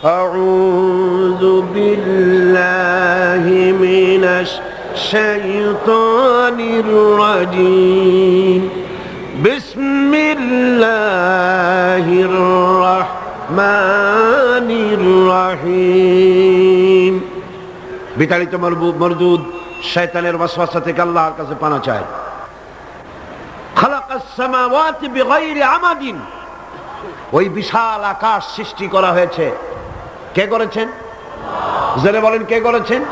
আউযু বিল্লাহি মিনাশ শাইতানির রাজীম বিসমিল্লাহির রাহমানির রাহিম। বিতাড়িত মরদুদ শয়তানের ওয়াসওয়াসা থেকে আল্লাহর কাছে পানা চাই। খালাকাস সামাওয়াতি বিগাইরি আমাদিন, ওই বিশাল আকাশ সৃষ্টি করা হয়েছে। কে করেছেন? জোরে বলেন, কে করেছেন?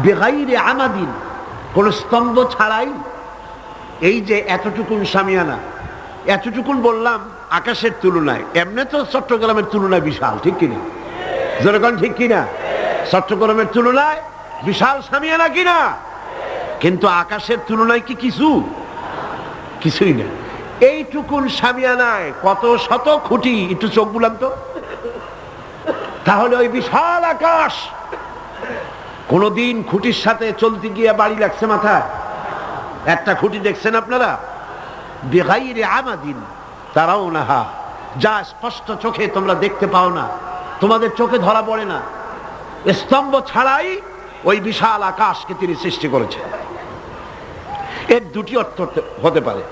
বিগাইরি আমাদিন, কোন স্তম্ভ ছাড়াই। এই যে এতটুকুন শামিয়ানা, এতটুকুন বললাম আকাশের তুলনায়, এমনি তো চট্টগ্রামের তুলনায় বিশাল, ঠিক কিনা? জোরে বলেন ঠিক কিনা? চট্টগ্রামের তুলনায় বিশাল শামিয়ানা কিনা? কিন্তু আকাশের তুলনায় কি কিছু? কিছুই না। এইটুকুন শামিয়ানায় কত শত খুঁটি, একটু চোখ বুলাম তো। তাহলে ওই বিশাল আকাশ কোনদিন খুঁটির সাথে চলতে গিয়ে বাড়ি লাগছে মাথায়? একটা খুঁটি দেখছেন আপনারা? বিগাইরি আমাদিন তারাউনাহা, যা স্পষ্ট চোখে তোমরা দেখতে পাও না, তোমাদের চোখে ধরা পড়ে না। স্তম্ভ ছাড়াই ওই বিশাল আকাশকে তিনি সৃষ্টি করেছেন। এর দুটি অর্থ হতে পারে।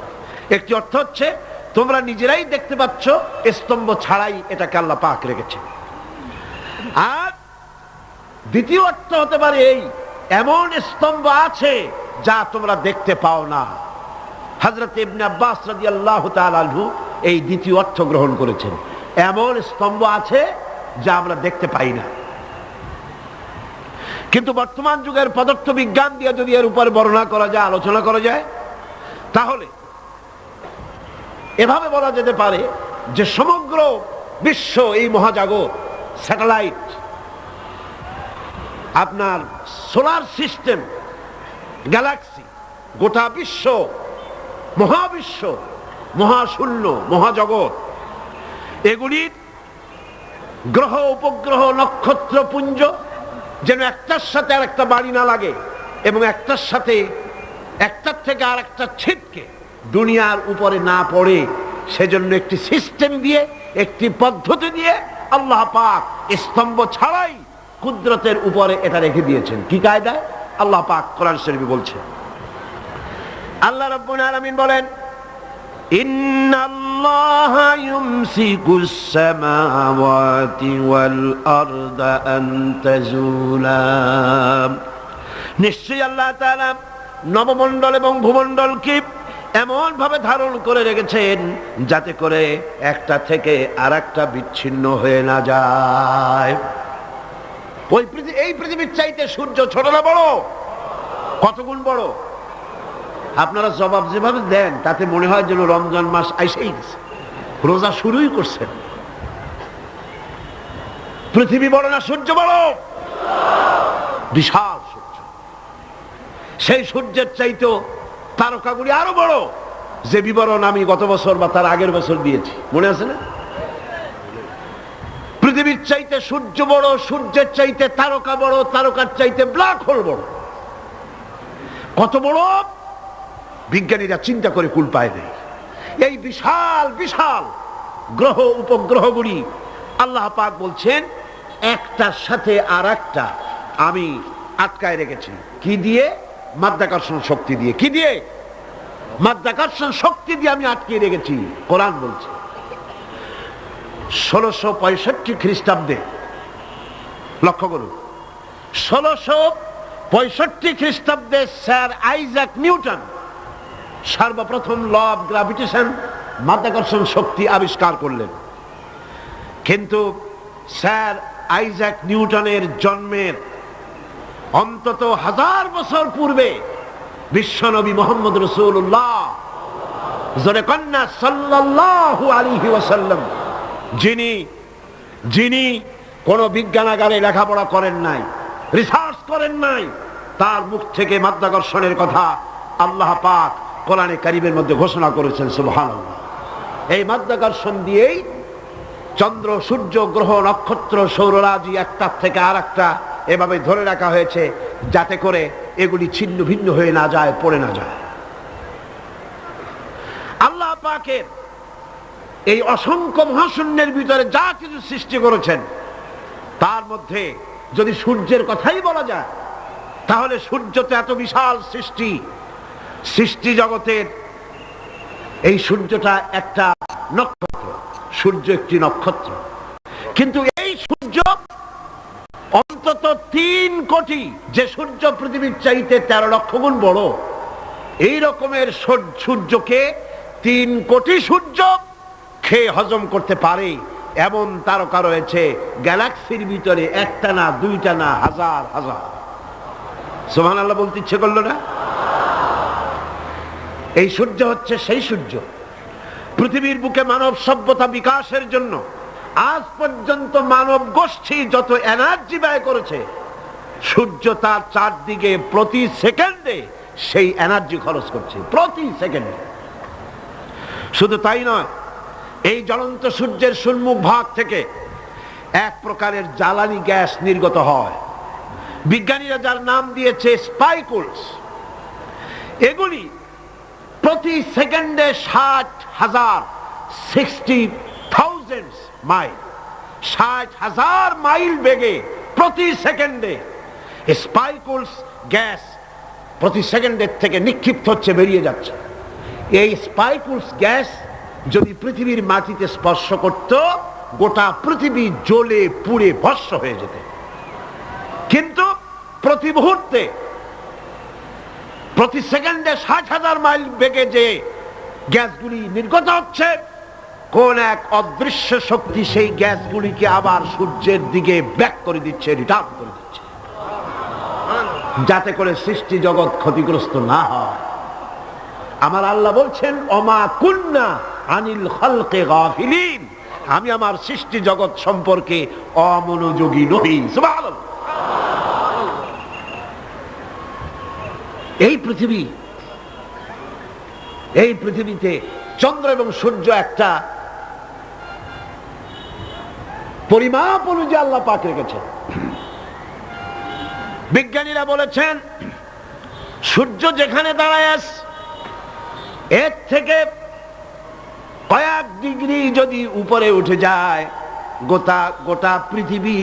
একটি অর্থ হচ্ছে তোমরা নিজেরাই দেখতে পাচ্ছ, স্তম্ভ ছাড়াই এটাকে আল্লাহ পাক রেখেছে। আর দ্বিতীয় অর্থ হতে পারে এই, এমন স্তম্ভ আছে যা তোমরা দেখতে পাও না। হযরত ইবনে আব্বাস রাদিয়াল্লাহু তাআলা আনহু এই দ্বিতীয় অর্থ গ্রহণ করেছেন। এমন স্তম্ভ আছে যা আমরা দেখতে পাই না। কিন্তু বর্তমান যুগের পদার্থ বিজ্ঞান দিয়ে যদি এর উপরে বর্ণনা করা যায়, আলোচনা করা যায়, তাহলে এভাবে বলা যেতে পারে যে সমগ্র বিশ্ব, এই মহাজাগত, স্যাটেলাইট, আপনার সোলার সিস্টেম, গ্যালাক্সি, গোটা বিশ্ব, মহাবিশ্ব, মহাশূন্য, মহাজগৎ, এগুলির গ্রহ, উপগ্রহ, নক্ষত্র পুঞ্জ যেন একটার সাথে আর একটা বাড়ি না লাগে এবং একটার সাথে, একটার থেকে আর একটা ছিটকে দুনিয়ার উপরে না পড়ে, সেজন্য একটি সিস্টেম দিয়ে, একটি পদ্ধতি দিয়ে আল্লাহ পাক স্তম্ভ ছাড়াই কুদরতের উপরে এটা রেখে দিয়েছেন। কি কায়দায়? আল্লাহ পাক কোরআন শরীফে বলছেন। আল্লাহ রাব্বুল আলামিন বলেন, ইন্নাল্লাহা ইউমসিকুস সামাওয়াতি ওয়াল আরদা আন তাজুলা, নিশ্চয়ই আল্লাহ তাআলা নবমণ্ডল এবং ভূমণ্ডলকে এমন ভাবে ধারণ করে রেখেছেন যাতে করে একটা থেকে আরেকটা বিচ্ছিন্ন হয়ে না যায়। এই পৃথিবীর চাইতে সূর্য ছোট না বড়? কত গুণ বড়? আপনারা জবাব যেভাবে দেন তাতে মনে হয় যেন রমজান মাস আইসেই গেছে, রোজা শুরুই করছেন। পৃথিবী বড় না সূর্য বড়? বিশাল সূর্য। সেই সূর্যের চাইতে তারকাগুলি আরো বড়, যে বিবরণ আমি গত বছর বা তার আগের বছর দিয়েছি, মনে আছে না? পৃথিবীর চাইতে সূর্য বড়, সূর্যের চাইতে তারকা বড়, তারকার চাইতে ব্ল্যাক হোল বড়। কত বড় বিজ্ঞানীরা চিন্তা করে কুল পায় নাই। এই বিশাল বিশাল গ্রহ, উপগ্রহগুলি আল্লাহ পাক বলছেন একটার সাথে আর একটা আমি আটকায় রেখেছি। কি দিয়ে? মাধ্যাকর্ষণ শক্তি দিয়ে। কি দিয়ে? মাধ্যাকর্ষণ শক্তি দিয়ে আমি আটকিয়ে রেখেছি। কোরআন বলছে 1665 খ্রিস্টাব্দে, লক্ষ্য করুন, 1665 খ্রিস্টাব্দে স্যার আইজাক নিউটন সর্বপ্রথম ল অফ গ্র্যাভিটেশন, মাধ্যাকর্ষণ শক্তি আবিষ্কার করলেন। কিন্তু স্যার আইজাক নিউটনের জন্মের অন্তত 1000 বছর পূর্বে বিশ্বনবী মুহাম্মদ রাসূলুল্লাহ জোরে কন্যা সাল্লাল্লাহু আলাইহি ওয়াসাল্লাম, যিনি কোন বিজ্ঞানাগারে লেখাপড়া করেন নাই, রিসার্চ করেন নাই, তার মুখ থেকে মাধ্যাকর্ষণের কথা আল্লাহ পাক কোরআনে কারীমের মধ্যে ঘোষণা করেছেন। সুবহানাল্লাহ। এই মাধ্যাকর্ষণ দিয়েই চন্দ্র, সূর্য, গ্রহ, নক্ষত্র, সৌররাজি একটার থেকে আর একটা এভাবে ধরে রাখা হয়েছে যাতে করে এগুলি ছিন্ন ভিন্ন হয়ে না যায়, পড়ে না যায়। আল্লাহ পাকের এই অসংখ্য মহাশূন্যের ভিতরে যা কিছু সৃষ্টি করেছেন তার মধ্যে যদি সূর্যের কথাই বলা যায়, তাহলে সূর্য তো এত বিশাল সৃষ্টি জগতের। এই সূর্যটা একটা নক্ষত্র, সূর্য একটি নক্ষত্র, কিন্তু এই সূর্য অন্তত 3 কোটি, যে সূর্য পৃথিবীর চাইতে 13 লক্ষ গুণ বড়, এই রকমের সূর্যকে 3 কোটি সূর্য খেয়ে হজম করতে পারে এমন তারকা রয়েছে গ্যালাক্সির ভিতরে, একটা না, দুইটা না, হাজার হাজার। সুবহানাল্লাহ বলতে ইচ্ছে করলো না? এই সূর্য হচ্ছে সেই সূর্য। পৃথিবীর বুকে মানব সভ্যতা বিকাশের জন্য আজ পর্যন্ত মানব গোষ্ঠী যত এনার্জি ব্যয় করেছে, সূর্য তার চারদিকে প্রতি সেকেন্ডে সেই এনার্জি খরচ করছে, প্রতি সেকেন্ডে। শুধু তাই নয়, এই জ্বলন্ত সূর্যের সম্মুখ ভাগ থেকে এক প্রকারের জ্বালানি গ্যাস নির্গত হয়, বিজ্ঞানীরা যার নাম দিয়েছে স্পাইকুলস। এগুলি প্রতি সেকেন্ডে 60,000 60,000 মাইল, 60,000 মাইল বেগে প্রতি সেকেন্ডে স্পাইকুলস গ্যাস প্রতি সেকেন্ডের থেকে নিক্ষিপ্ত হচ্ছে, বেরিয়ে যাচ্ছে। এই স্পাইকুলস গ্যাস যদি পৃথিবীর মাটিতে স্পর্শ করত, গোটা পৃথিবী জ্বলে পুড়ে ভস্ম হয়ে যেত। কিন্তু প্রতি মুহূর্তে, প্রতি সেকেন্ডে 60,000 মাইল বেগে যে গ্যাসগুলি নির্গত হচ্ছে, কোন এক অদৃশ্য শক্তি সেই গ্যাসগুলিকে আবার সূর্যের দিকে ব্যাক করে দিচ্ছে, রিটার্ন করে দিচ্ছে, যাতে করে সৃষ্টি জগৎ ক্ষতিগ্রস্ত না হয়। আমার আল্লাহ বলছেন, ওমা কুন্না আনিল খালকি গাফিলিন, আমি আমার সৃষ্টি জগৎ সম্পর্কে অমনোযোগী নই। সুবহানাল্লাহ। এই পৃথিবীতে চন্দ্র এবং সূর্য একটা পরিমাপ অনুযায়ী আল্লাহ পাক রেখেছেন। বিজ্ঞানীরা বলেছেন, সূর্য যেখানে দাঁড়ায় আছে, এর থেকে কয়েক ডিগ্রি যদি উপরে উঠে যায়, গোটা পৃথিবী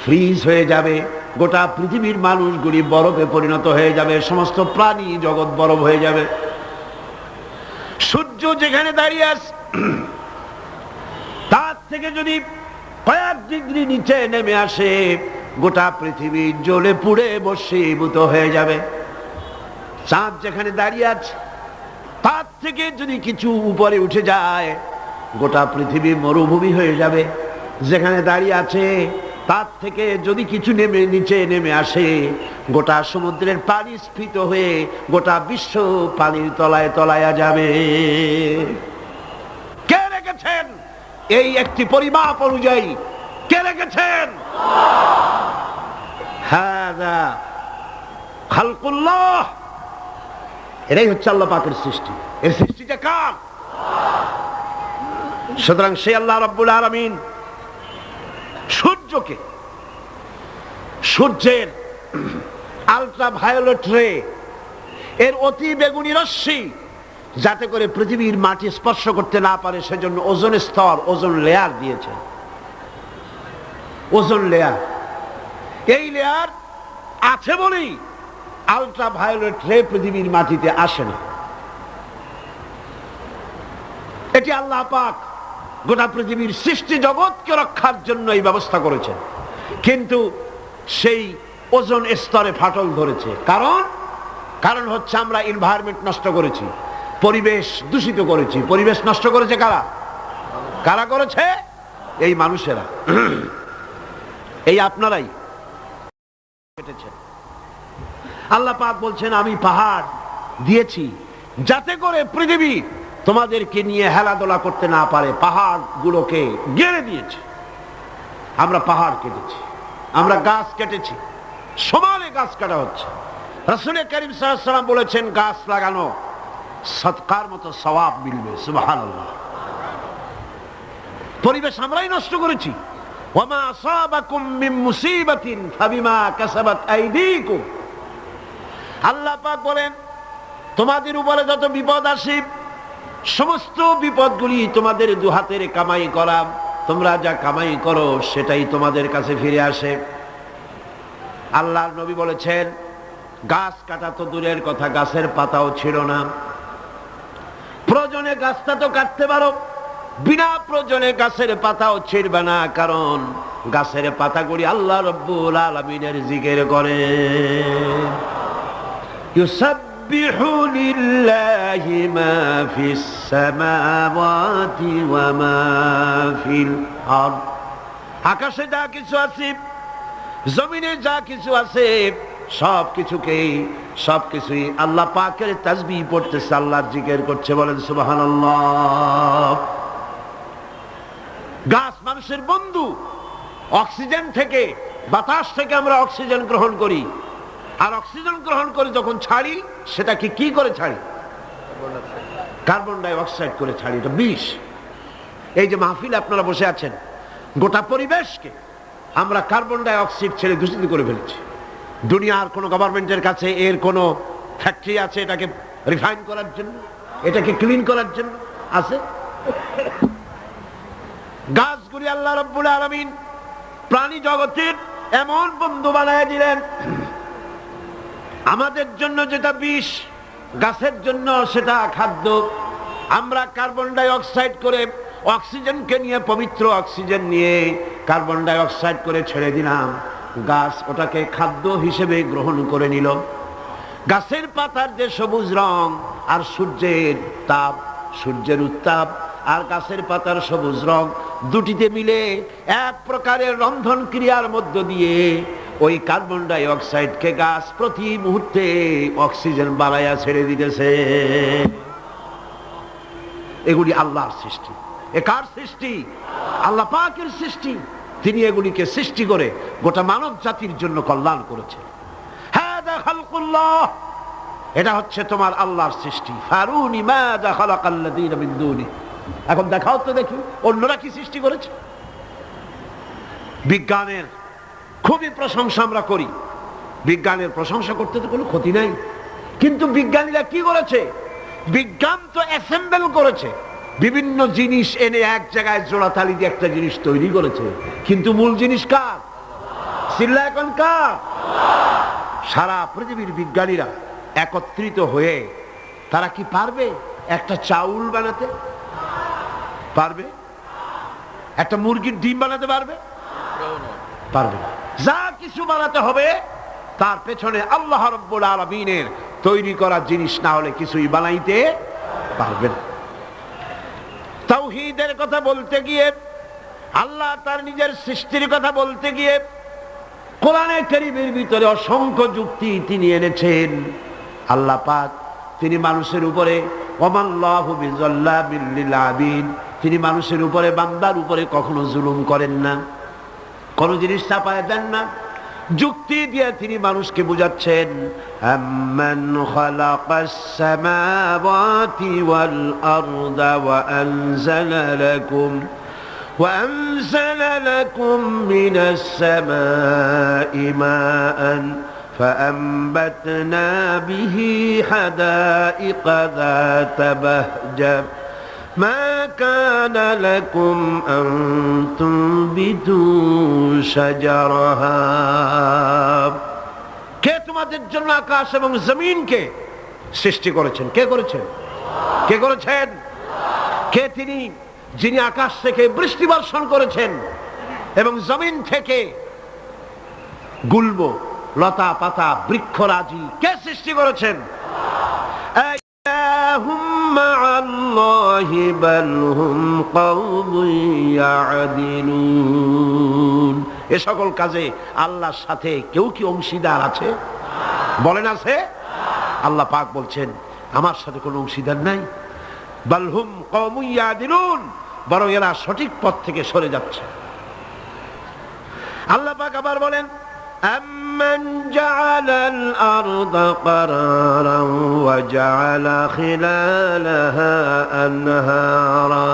ফ্রিজ হয়ে যাবে, গোটা পৃথিবীর মানুষগুলি বরফে পরিণত হয়ে যাবে, সমস্ত প্রাণী জগৎ বরফ হয়ে যাবে। সূর্য যেখানে দাঁড়িয়ে আছে, তার থেকে যদি কয়েক ডিগ্রি নিচে নেমে আসে, গোটা পৃথিবী জ্বলে পুড়ে ভস্মীভূত হয়ে যাবে। চাঁদ যেখানে দাঁড়িয়ে আছে, তার থেকে যদি কিছু উপরে উঠে যায়, গোটা পৃথিবী মরুভূমি হয়ে যাবে। যেখানে দাঁড়িয়ে আছে, তার থেকে যদি কিছু নিচে নেমে আসে, গোটা সমুদ্রের পানি স্ফীত হয়ে গোটা বিশ্ব পানির তলায় তলায়া যাবে। কে রেখেছেন এই একটি পরিমাপ অনুযায়ী? কে রেখেছেন? হাযা খালকুল্লাহ। এটাই হচ্ছে আল্লাহ পাকের সৃষ্টি। এর সৃষ্টিটা কার? সুতরাং সেই আল্লাহ রাব্বুল আলামিন সূর্যকে, সূর্যের আলট্রা ভায়োলেট রে, এর অতি বেগুনি রশ্মি, যাতে করে পৃথিবীর মাটি স্পর্শ করতে না পারে, সেজন্য ওজোন স্তর, ওজোন লেয়ার দিয়েছে। ওজোন লেয়ার, এই লেয়ার আছে বলেই আলট্রা ভায়োলেট রে পৃথিবীর মাটিতে আসে না। এটি আল্লাহ পাক গোটা পৃথিবীর সৃষ্টি জগৎকে রক্ষার জন্য এই ব্যবস্থা করেছেন। কিন্তু সেই ওজোন স্তরে ফাটল ধরেছে। কারণ হচ্ছে আমরা এনভায়রনমেন্ট নষ্ট করেছি, পরিবেশ দূষিত করেছি। পরিবেশ নষ্ট করেছে কারা? কারা করেছে? এই মানুষেরা, এই আপনারাই কেটেছেন। আল্লাহ পাক বলছেন, আমি পাহাড় দিয়েছি যাতে করে পৃথিবী তোমাদেরকে নিয়ে হেলাদোলা করতে না পারে। পাহাড় গুলোকে গেড়ে দিয়েছে। আমরা পাহাড় কেটেছি, আমরা গাছ কেটেছি, সমানে গাছ কাটা হচ্ছে। রাসূল কারীম সাল্লাল্লাহু আলাইহি ওয়াসাল্লাম বলেছেন, গাছ লাগানো সদকার মতো সওয়াব মিলবে। সুবহানাল্লাহ। পরিবেশ আমরাই নষ্ট করেছি। ওয়ামা আসাবাকুম মিন মুসিবাতিন ফাবিমা কাসাবাত আইদিকুম। আল্লাহ পাক বলেন, তোমাদের উপরে যত বিপদ আসে, সমস্ত বিপদগুলি তোমাদের দুহাতের কামাই করা, তোমরা যা কামাই করো সেটাই তোমাদের কাছে ফিরে আসে। আল্লাহর নবী বলেছেন, গাছ কাটা তো দূরের কথা, গাছের পাতাও ছিল না। প্রয়োজনে গাছটা তো কাটতে পারো, বিনা প্রয়োজনে গাছের পাতাও ছিড়বে না, কারণ গাছের পাতাগুলি আল্লাহ রব্বুল আলামিনের জিকির করে। ইউসাব্বিহু লিল্লাহি মা ফিস সামাওয়াতি ওয়া মা ফিল আরদ। আকাশে যা কিছু আছে, জমিনে যা কিছু আছে, সবকিছুই আল্লাহ পাকের তাসবিহ পড়তেছে, আল্লাহর জিকির করছে। বলেন সুবহানাল্লাহ। গাছ মানুষের বন্ধু। অক্সিজেন থেকে, বাতাস থেকে আমরা অক্সিজেন গ্রহণ করি, আর অক্সিজেন গ্রহণ করে যখন ছাড়ি সেটাকে কি করে ছাড়ি? কার্বন ডাই অক্সাইড করে ছাড়ি। এটা বিষ। এই যে মাহফিলে আপনারা বসে আছেন, গোটা পরিবেশকে আমরা কার্বন ডাই অক্সাইড ছেড়ে দূষিত করে ফেলেছি। দুনিয়ার কোন গভর্নমেন্টের কাছে এর কোন ফ্যাক্টরি আছে এটাকে রিফাইন করার জন্য, এটাকে ক্লিন করার জন্য? আছে? গাছগুলি আল্লাহ রাব্বুল আলামিন প্রাণী জগতের এমন বন্ধু বানায় দিলেন, আমাদের জন্য যেটা বিষ, গাছের জন্য সেটা খাদ্য। আমরা কার্বন ডাই অক্সাইড করে অক্সিজেনকে নিয়ে, পবিত্র অক্সিজেন নিয়ে কার্বন ডাই অক্সাইড করে ছেড়ে দিলাম, গাছ ওটাকে খাদ্য হিসেবে গ্রহণ করে নিল। গাছের পাতার যে সবুজ রং আর সূর্যের তাপ, সূর্যের উত্তাপ আর গাছের পাতার সবুজ রং দুটিতে মিলে এক প্রকারের রন্ধন ক্রিয়ার মধ্য দিয়ে ওই কার্বন ডাই অক্সাইডকে গাছ প্রতি মুহূর্তে অক্সিজেন বাড়াইয়া ছেড়ে দিতেছে। এগুলি আল্লাহর সৃষ্টি। এ কার সৃষ্টি? আল্লাহ পাকের সৃষ্টি। তিনি এগুলিকে সৃষ্টি করে গোটা মানব জাতির জন্য কল্যাণ করেছে। হাযা খালকুল্লাহ, এটা হচ্ছে তোমার আল্লাহর সৃষ্টি। ফারুনি মাযা খালাকাল্লাযীনা মিন দুনি। এখন দেখাও তো দেখি অন্যরা কি সৃষ্টি করেছে। বিজ্ঞানের খুবই প্রশংসা আমরা করি, বিজ্ঞানের প্রশংসা করতে তো কোনো ক্ষতি নাই, কিন্তু বিজ্ঞানীরা কি করেছে? বিজ্ঞান তো অ্যাসেম্বল করেছে, বিভিন্ন জিনিস এনে এক জায়গায় জোড়াতালি দিয়ে একটা জিনিস তৈরি করেছে, কিন্তু মূল জিনিস কার? চিল্লা এখন কার? সারা পৃথিবীর বিজ্ঞানীরা একত্রিত হয়ে তারা কি পারবে একটা চাউল বানাতে? পারবে? একটা মুরগির ডিম বানাতে পারবে? পারবে না। যা কিছু বানাতে হবে তার পেছনে আল্লাহ রাব্বুল আলামিনের তৈরি করা জিনিস না হলে কিছুই বানাইতে পারবে না। তাওহীদের কথা বলতে গিয়ে, আল্লাহ তার নিজের সৃষ্টির কথা বলতে গিয়ে কোরআনে কারীমের ভিতরে অসংখ্য যুক্তি তিনি এনেছেন। আল্লাহ পাক তিনি মানুষের উপরে ওয়ামাল্লাহু বিযাল্লাবিল লিল আবিদ, তিনি মানুষের উপরে, বান্দার উপরে কখনো জুলুম করেন না, কোন জিনিস চাপায় দেন না। যুক্তি দিয়ে তিনি মানুষকে বুঝাচ্ছেন, আম্মান খালাকাস সামাওয়াতি ওয়াল আরদা ওয়া আনজালা লাকুম মিনাস সামাই মাআন فأنبتنا به حدائق ذات بهجة ما كان لكم أن تنبتوا شجرها। কে তোমাদের জন্য আকাশ এবং জমিনকে সৃষ্টি করেছেন? কে করেছেন? কে করেছেন? কে তিনি যিনি আকাশ থেকে বৃষ্টি বর্ষণ করেছেন এবং জমিন থেকে গুল্ম, লতা পাতা, বৃক্ষরাজি কে সৃষ্টি করেছেন? এ সকল কাজে আল্লাহর সাথে কেউ কি অংশীদার আছে? বলেন আছে? আল্লাহ পাক বলছেন আমার সাথে কোনো অংশীদার নাই। বাল হুম কওমুন ইয়াদিলুন, বরং এরা সঠিক পথ থেকে সরে যাচ্ছে। আল্লাহ পাক আবার বলেন, أَمَّنْ جَعَلَ الْأَرْضَ قَرَارًا وَجَعَلَ خِلَالَهَا أَنْهَارًا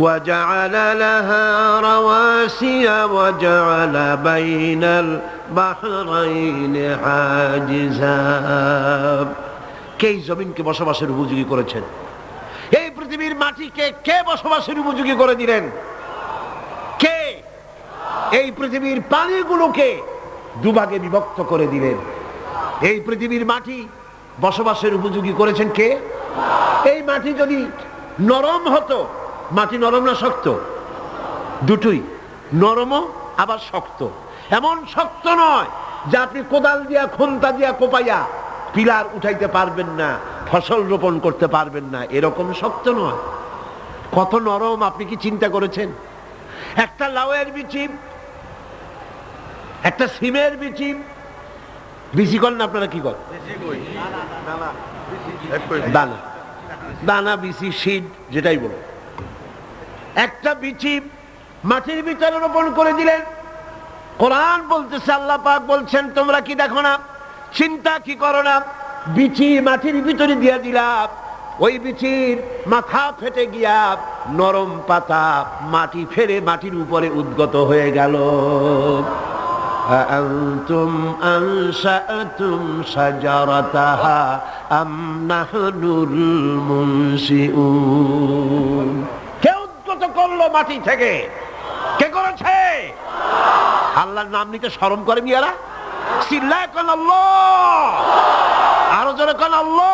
وَجَعَلَ لَهَا رَوَاسِيَ وَجَعَلَ بَيْنَ الْبَحْرَيْنِ حَاجِزًا। কে জমিনকে বসবাসের উপযোগী করেছেন? এই পৃথিবীর মাটিকে কে বসবাসের উপযোগী করে দিলেন? এই পৃথিবীর পানিগুলোকে দুভাগে বিভক্ত করে দিলেন। এই পৃথিবীর মাটি বসবাসের উপযোগী করেছেন কে? এই মাটি যদি নরম হতো, মাটি নরম না শক্ত? দুটোই, নরমও আবার শক্ত। এমন শক্ত নয় যে আপনি কোদাল দিয়া খুন্তা দিয়া কোপাইয়া পিলার উঠাইতে পারবেন না, ফসল রোপণ করতে পারবেন না, এরকম শক্ত নয়। কত নরম আপনি কি চিন্তা করেছেন? একটা লাউয়ের বিচি, একটা সিমের বিচি, বিচি করেন আপনারা কি করেন? দানা, দানা, বিচি, সিড যেটাই বলো, একটা বিচি মাটির ভিতরে রোপণ করে দিলেন। কোরআন বলতেছে, আল্লাহ পাক বলছেন, তোমরা কি দেখো না, চিন্তা কি করো না, বিচি মাটির ভিতরে দিয়ে দিলাম, ওই বিচির মাথা ফেটে গিয়া নরম পাতা মাটি ফেরে মাটির উপরে উদ্গত হয়ে গেল। আনতুম আনশাআতুম শাজারাতাহা আম নাহনুল মুনশিউন। কে উদ্গত করলো মাটি থেকে? কে করেছে? আল্লাহর নাম নিতে শরম করে মিয়ারা? চিল্লায় কোন আল্লাহ, আরো জোরে কোন আল্লাহ।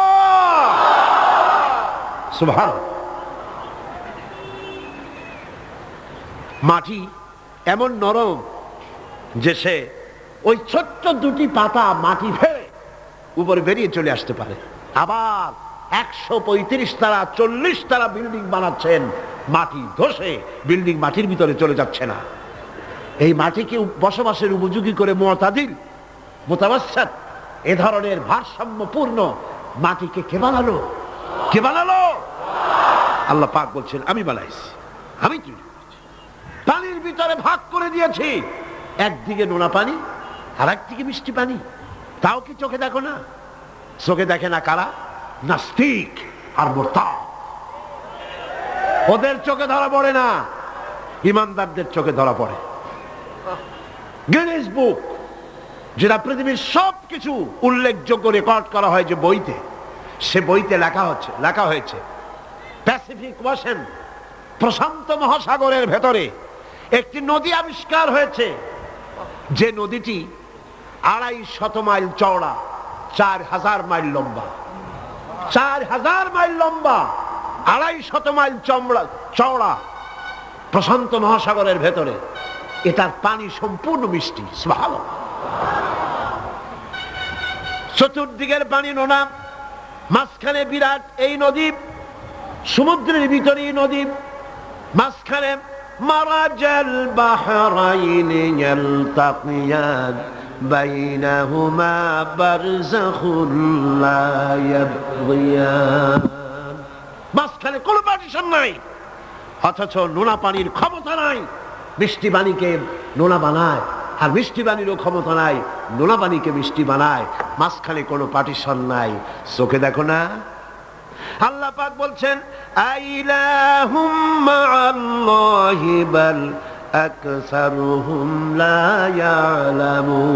সুবহানাল্লাহ। মাটি এমন নরম যে সে ওই ছোট্ট দুটি পাতা মাটি ফেলে উপরে বেরিয়ে চলে আসতে পারে। আবার 135 তালা 40 তালা বিল্ডিং বানাচ্ছেন, মাটি ধসে বিল্ডিং মাটির ভিতরে চলে যাচ্ছে না। এই মাটিকে বসবাসের উপযোগী করে মুতাদিল, মুতাওয়াসসাত, এ ধরনের ভারসাম্যপূর্ণ মাটিকে কে বানালো? কে বানালো? আল্লাহ পাক বলছেন, আমি বানাইছি, আমি তৈরি করেছি। পানির ভিতরে ভাগ করে দিয়েছি, একদিকে নোনা পানি আর একদিকে মিষ্টি পানি। তাও কি চোখে দেখো না? চোখে দেখে না কারা? নাস্তিক আর মুরতাদ। ওদের চোখে ধরা পড়ে না, ইমানদারদের চোখে ধরা পড়ে। গিনেস বুক, যেটা পৃথিবীর সবকিছু উল্লেখযোগ্য রেকর্ড করা হয় যে বইতে, সে বইতে লেখা হয়েছে প্যাসিফিক ওয়াশন, প্রশান্ত মহাসাগরের ভেতরে একটি নদী আবিষ্কার হয়েছে, যে নদীটি 250 মাইল চওড়া, 4000 মাইল লম্বা। 4000 মাইল লম্বা, 250 মাইল চওড়া, প্রশান্ত মহাসাগরের ভেতরে। এটার পানি সম্পূর্ণ মিষ্টি। সুবহানাল্লাহ। চতুর্দিকের পানি নোনা, মাঝখানে বিরাট এই নদী, সমুদ্রের ভিতরে নদী, মাঝখানে মারাজাল বাহরাইনি ইয়ালতাকিয়ান বাইনাহুমা বারযাখুন লা ইয়াবগিয়ান। মাঝখানে কোনো পার্টিশন নাই, অথচ নোনা পানির ক্ষমতা নাই মিষ্টি পানিকে নোনা বানায়, আর মিষ্টি পানিরও ক্ষমতা নাই নোনা পানিকে মিষ্টি বানায়। মাঝখানে কোনো পার্টিশন নাই, চোখে দেখো না? আল্লাহ পাক বলছেন, আইলাহুম মাআল্লাহি বাল আকসারুহুম লা ইয়ালামুন।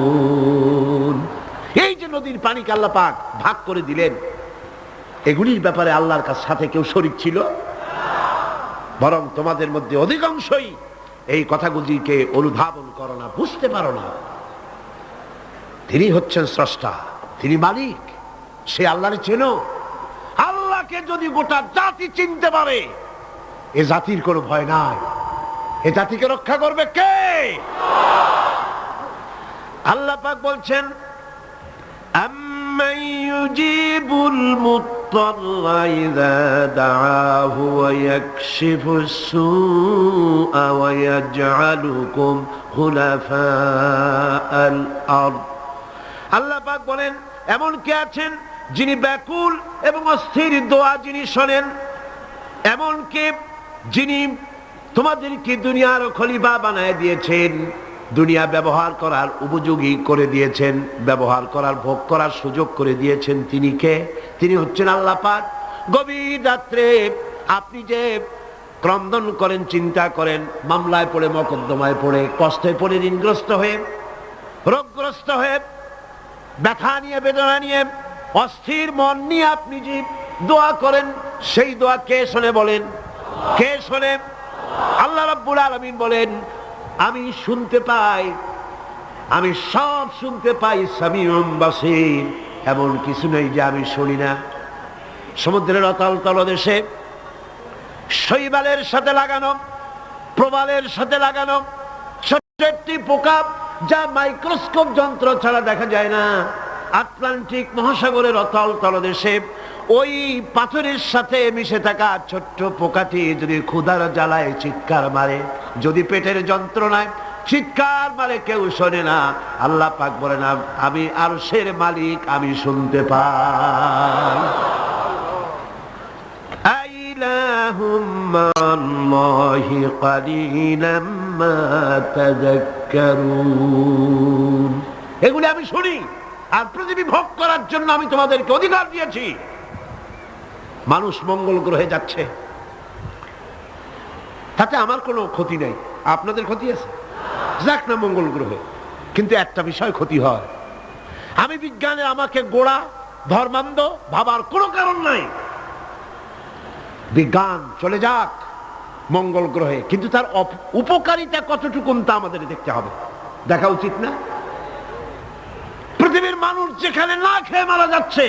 এই যে নদীর পানিকে আল্লাহ পাক ভাগ করে দিলেন, এগুলির ব্যাপারে আল্লাহর সাথে কেউ শরীক ছিল? বরং তোমাদের মধ্যে অধিকাংশই এই কথাগুলিকে অনুধাবন করো না, বুঝতে পারো না। তিনি হচ্ছেন স্রষ্টা, তিনি মালিক, সে আল্লাহর চেনো। আল্লাহকে যদি গোটা জাতি চিনতে পারে, এ জাতির কোনো ভয় নাই। এ জাতিকে রক্ষা করবে কে? আল্লাহ পাক বলছেন, আম্মান ইউজিবুল মুত্তাররা ইযা দাআহু ওয়া ইয়াকশিফুস সুআ ওয়া ইয়াজআলুকুম খুলাফাআল আরদ। আল্লাহ পাক বলেন, এমন কে আছেন যিনি ব্যাকুল এবং অস্থির দোয়া যিনি শোনেন, এমন কে যিনি তোমাদেরকে দুনিয়ার খলিফা বানায় দিয়েছেন, দুনিয়া ব্যবহার করার উপযোগী করে দিয়েছেন, ব্যবহার করার, ভোগ করার সুযোগ করে দিয়েছেন। তিনি কে? তিনি হচ্ছেন আল্লাহ পাক। গভীর রাত্রে আপনি যে ক্রন্দন করেন, চিন্তা করেন, মামলায় পড়ে, মকদ্দমায় পড়ে, কষ্টে পড়ে, ঋণগ্রস্ত হয়ে, রোগগ্রস্ত হয়ে, ব্যথা নিয়ে, বেদনা নিয়ে, অস্থির মন নিয়ে আপনি যে দোয়া করেন, সেই দোয়া কে শোনে বলেন? কে শোনে? আল্লাহ রাব্বুল আলামিন বলেন, আমি শুনতে পাই, আমি সব শুনতে পাই। সামিউম বাসীর, এমন কিছু নেই যে আমি শুনি না। সমুদ্রের অতল তলদেশে শৈবালের সাথে লাগানো, প্রবালের সাথে লাগানো ছোট্ট একটি পোকা, যা মাইক্রোস্কোপ যন্ত্র ছাড়া দেখা যায় না, আটলান্টিক মহাসাগরের অতল তলদেশে ওই পাথরের সাথে মিশে থাকা ছোট্ট পোকাটি যদি ক্ষুধার জ্বালায় চিৎকার মারে, যদি পেটের যন্ত্রণায় চিৎকার মারে, কেউ শোনে না। আল্লাহ পাক বলেন আমি আরশের মালিক, আমি শুনতে পাই। আইলাহুম মাল্লাহি কালিলাম মা তাযাক্কারুন, এগুলি আমি শুনি। আর পৃথিবী ভোগ করার জন্য আমি তোমাদেরকে অধিকার দিয়েছি। মানুষ মঙ্গল গ্রহে যাচ্ছে, তাতে আমার কোনো ক্ষতি নেই, আপনাদের ক্ষতি আছে? যাক না মঙ্গল গ্রহে, কিন্তু একটা বিষয় ক্ষতি হয়। আমি বিজ্ঞানে আমাকে গোড়া ধর্মান্ধ ভাবার কোনো কারণ নাই। বিজ্ঞান চলে যাক মঙ্গল গ্রহে, কিন্তু তার উপকারিতা কতটুকু তা আমাদের দেখতে হবে, দেখা উচিত না? পৃথিবীর মানুষ যেখানে না খেয়ে মারা যাচ্ছে,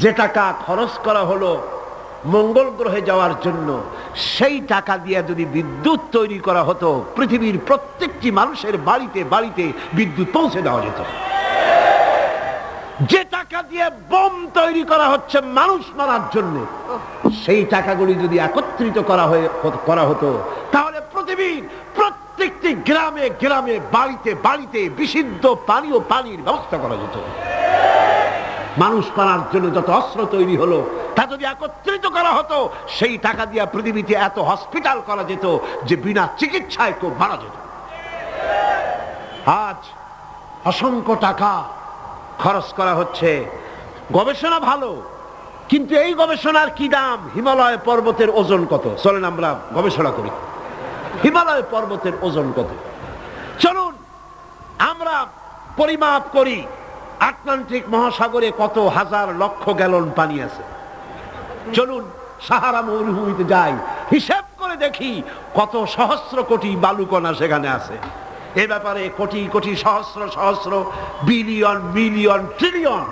যে টাকা খরচ করা হলো মঙ্গল গ্রহে যাওয়ার জন্য, সেই টাকা দিয়ে যদি বিদ্যুৎ তৈরি করা হতো, পৃথিবীর প্রত্যেকটি মানুষের বাড়িতে বাড়িতে বিদ্যুৎ পৌঁছে দেওয়া যেত। যে টাকা দিয়ে বোম তৈরি করা হচ্ছে মানুষ মারার জন্য, সেই টাকাগুলি যদি একত্রিত করা হতো, তাহলে পৃথিবীর প্রত্যেকটি গ্রামে গ্রামে বাড়িতে বাড়িতে বিশুদ্ধ পানি ও পানির ব্যবস্থা করা যেত। মানুষ মারার জন্য যত অস্ত্র তৈরি হলো, তা যদি একত্রিত করা হতো, সেই টাকা দিয়ে পৃথিবীতে এত হসপিটাল করা যেত যে বিনা চিকিৎসায় কেউ মারা যেত। আজ অসংখ্য টাকা খরচ করা হচ্ছে, গবেষণা ভালো, কিন্তু এই গবেষণার কি দাম? হিমালয় পর্বতের ওজন কত? চলেন আমরা গবেষণা করি, হিমালয় পর্বতের ওজন কত। চলুন আমরা পরিমাপ করি, আটলান্টিক মহাসাগরে কত হাজার লক্ষ গ্যালন পানি আছে। চলুন সাহারা মরুভূমিতে যাই, হিসাব করে দেখি কত সহস্র কোটি বালুকণা সেখানে আছে। এ ব্যাপারে কোটি কোটি সহস্র সহস্র বিলিয়ন মিলিয়ন ট্রিলিয়ন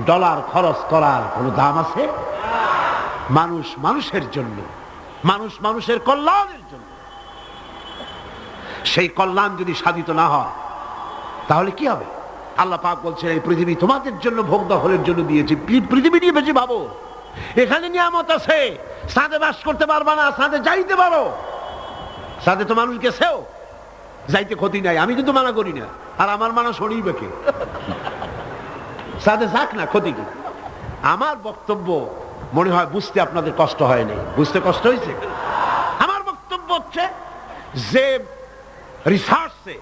ডলার খরচ করার কোনো দাম আছে? মানুষ মানুষের জন্য, মানুষ মানুষের কল্যাণের জন্য। সেই কল্যাণ যদি সাধিত না হয়, তাহলে কি হবে? আল্লাহ পাক বলছেন, এই পৃথিবী তোমাদের জন্য ভোগ দখলের জন্য দিয়েছি। পৃথিবী নিয়ে বেশি ভাবো, এখানে নিয়ামত আছে। সাথে বাস করতে পারবা না, সাথে যাইতে পারো, সাথে তো মানুষ গেছেও, যাইতে ক্ষতি নাই, আমি কিন্তু মানা করি না। আর আমার মানা শোনেই বেকে, সাথে যাক না, ক্ষতি কি? আমার বক্তব্য মনে হয় বুঝতে আপনাদের কষ্ট হয়নি। বুঝতে কষ্ট হয়েছে? আমার বক্তব্য হচ্ছে যে রিসার্চে,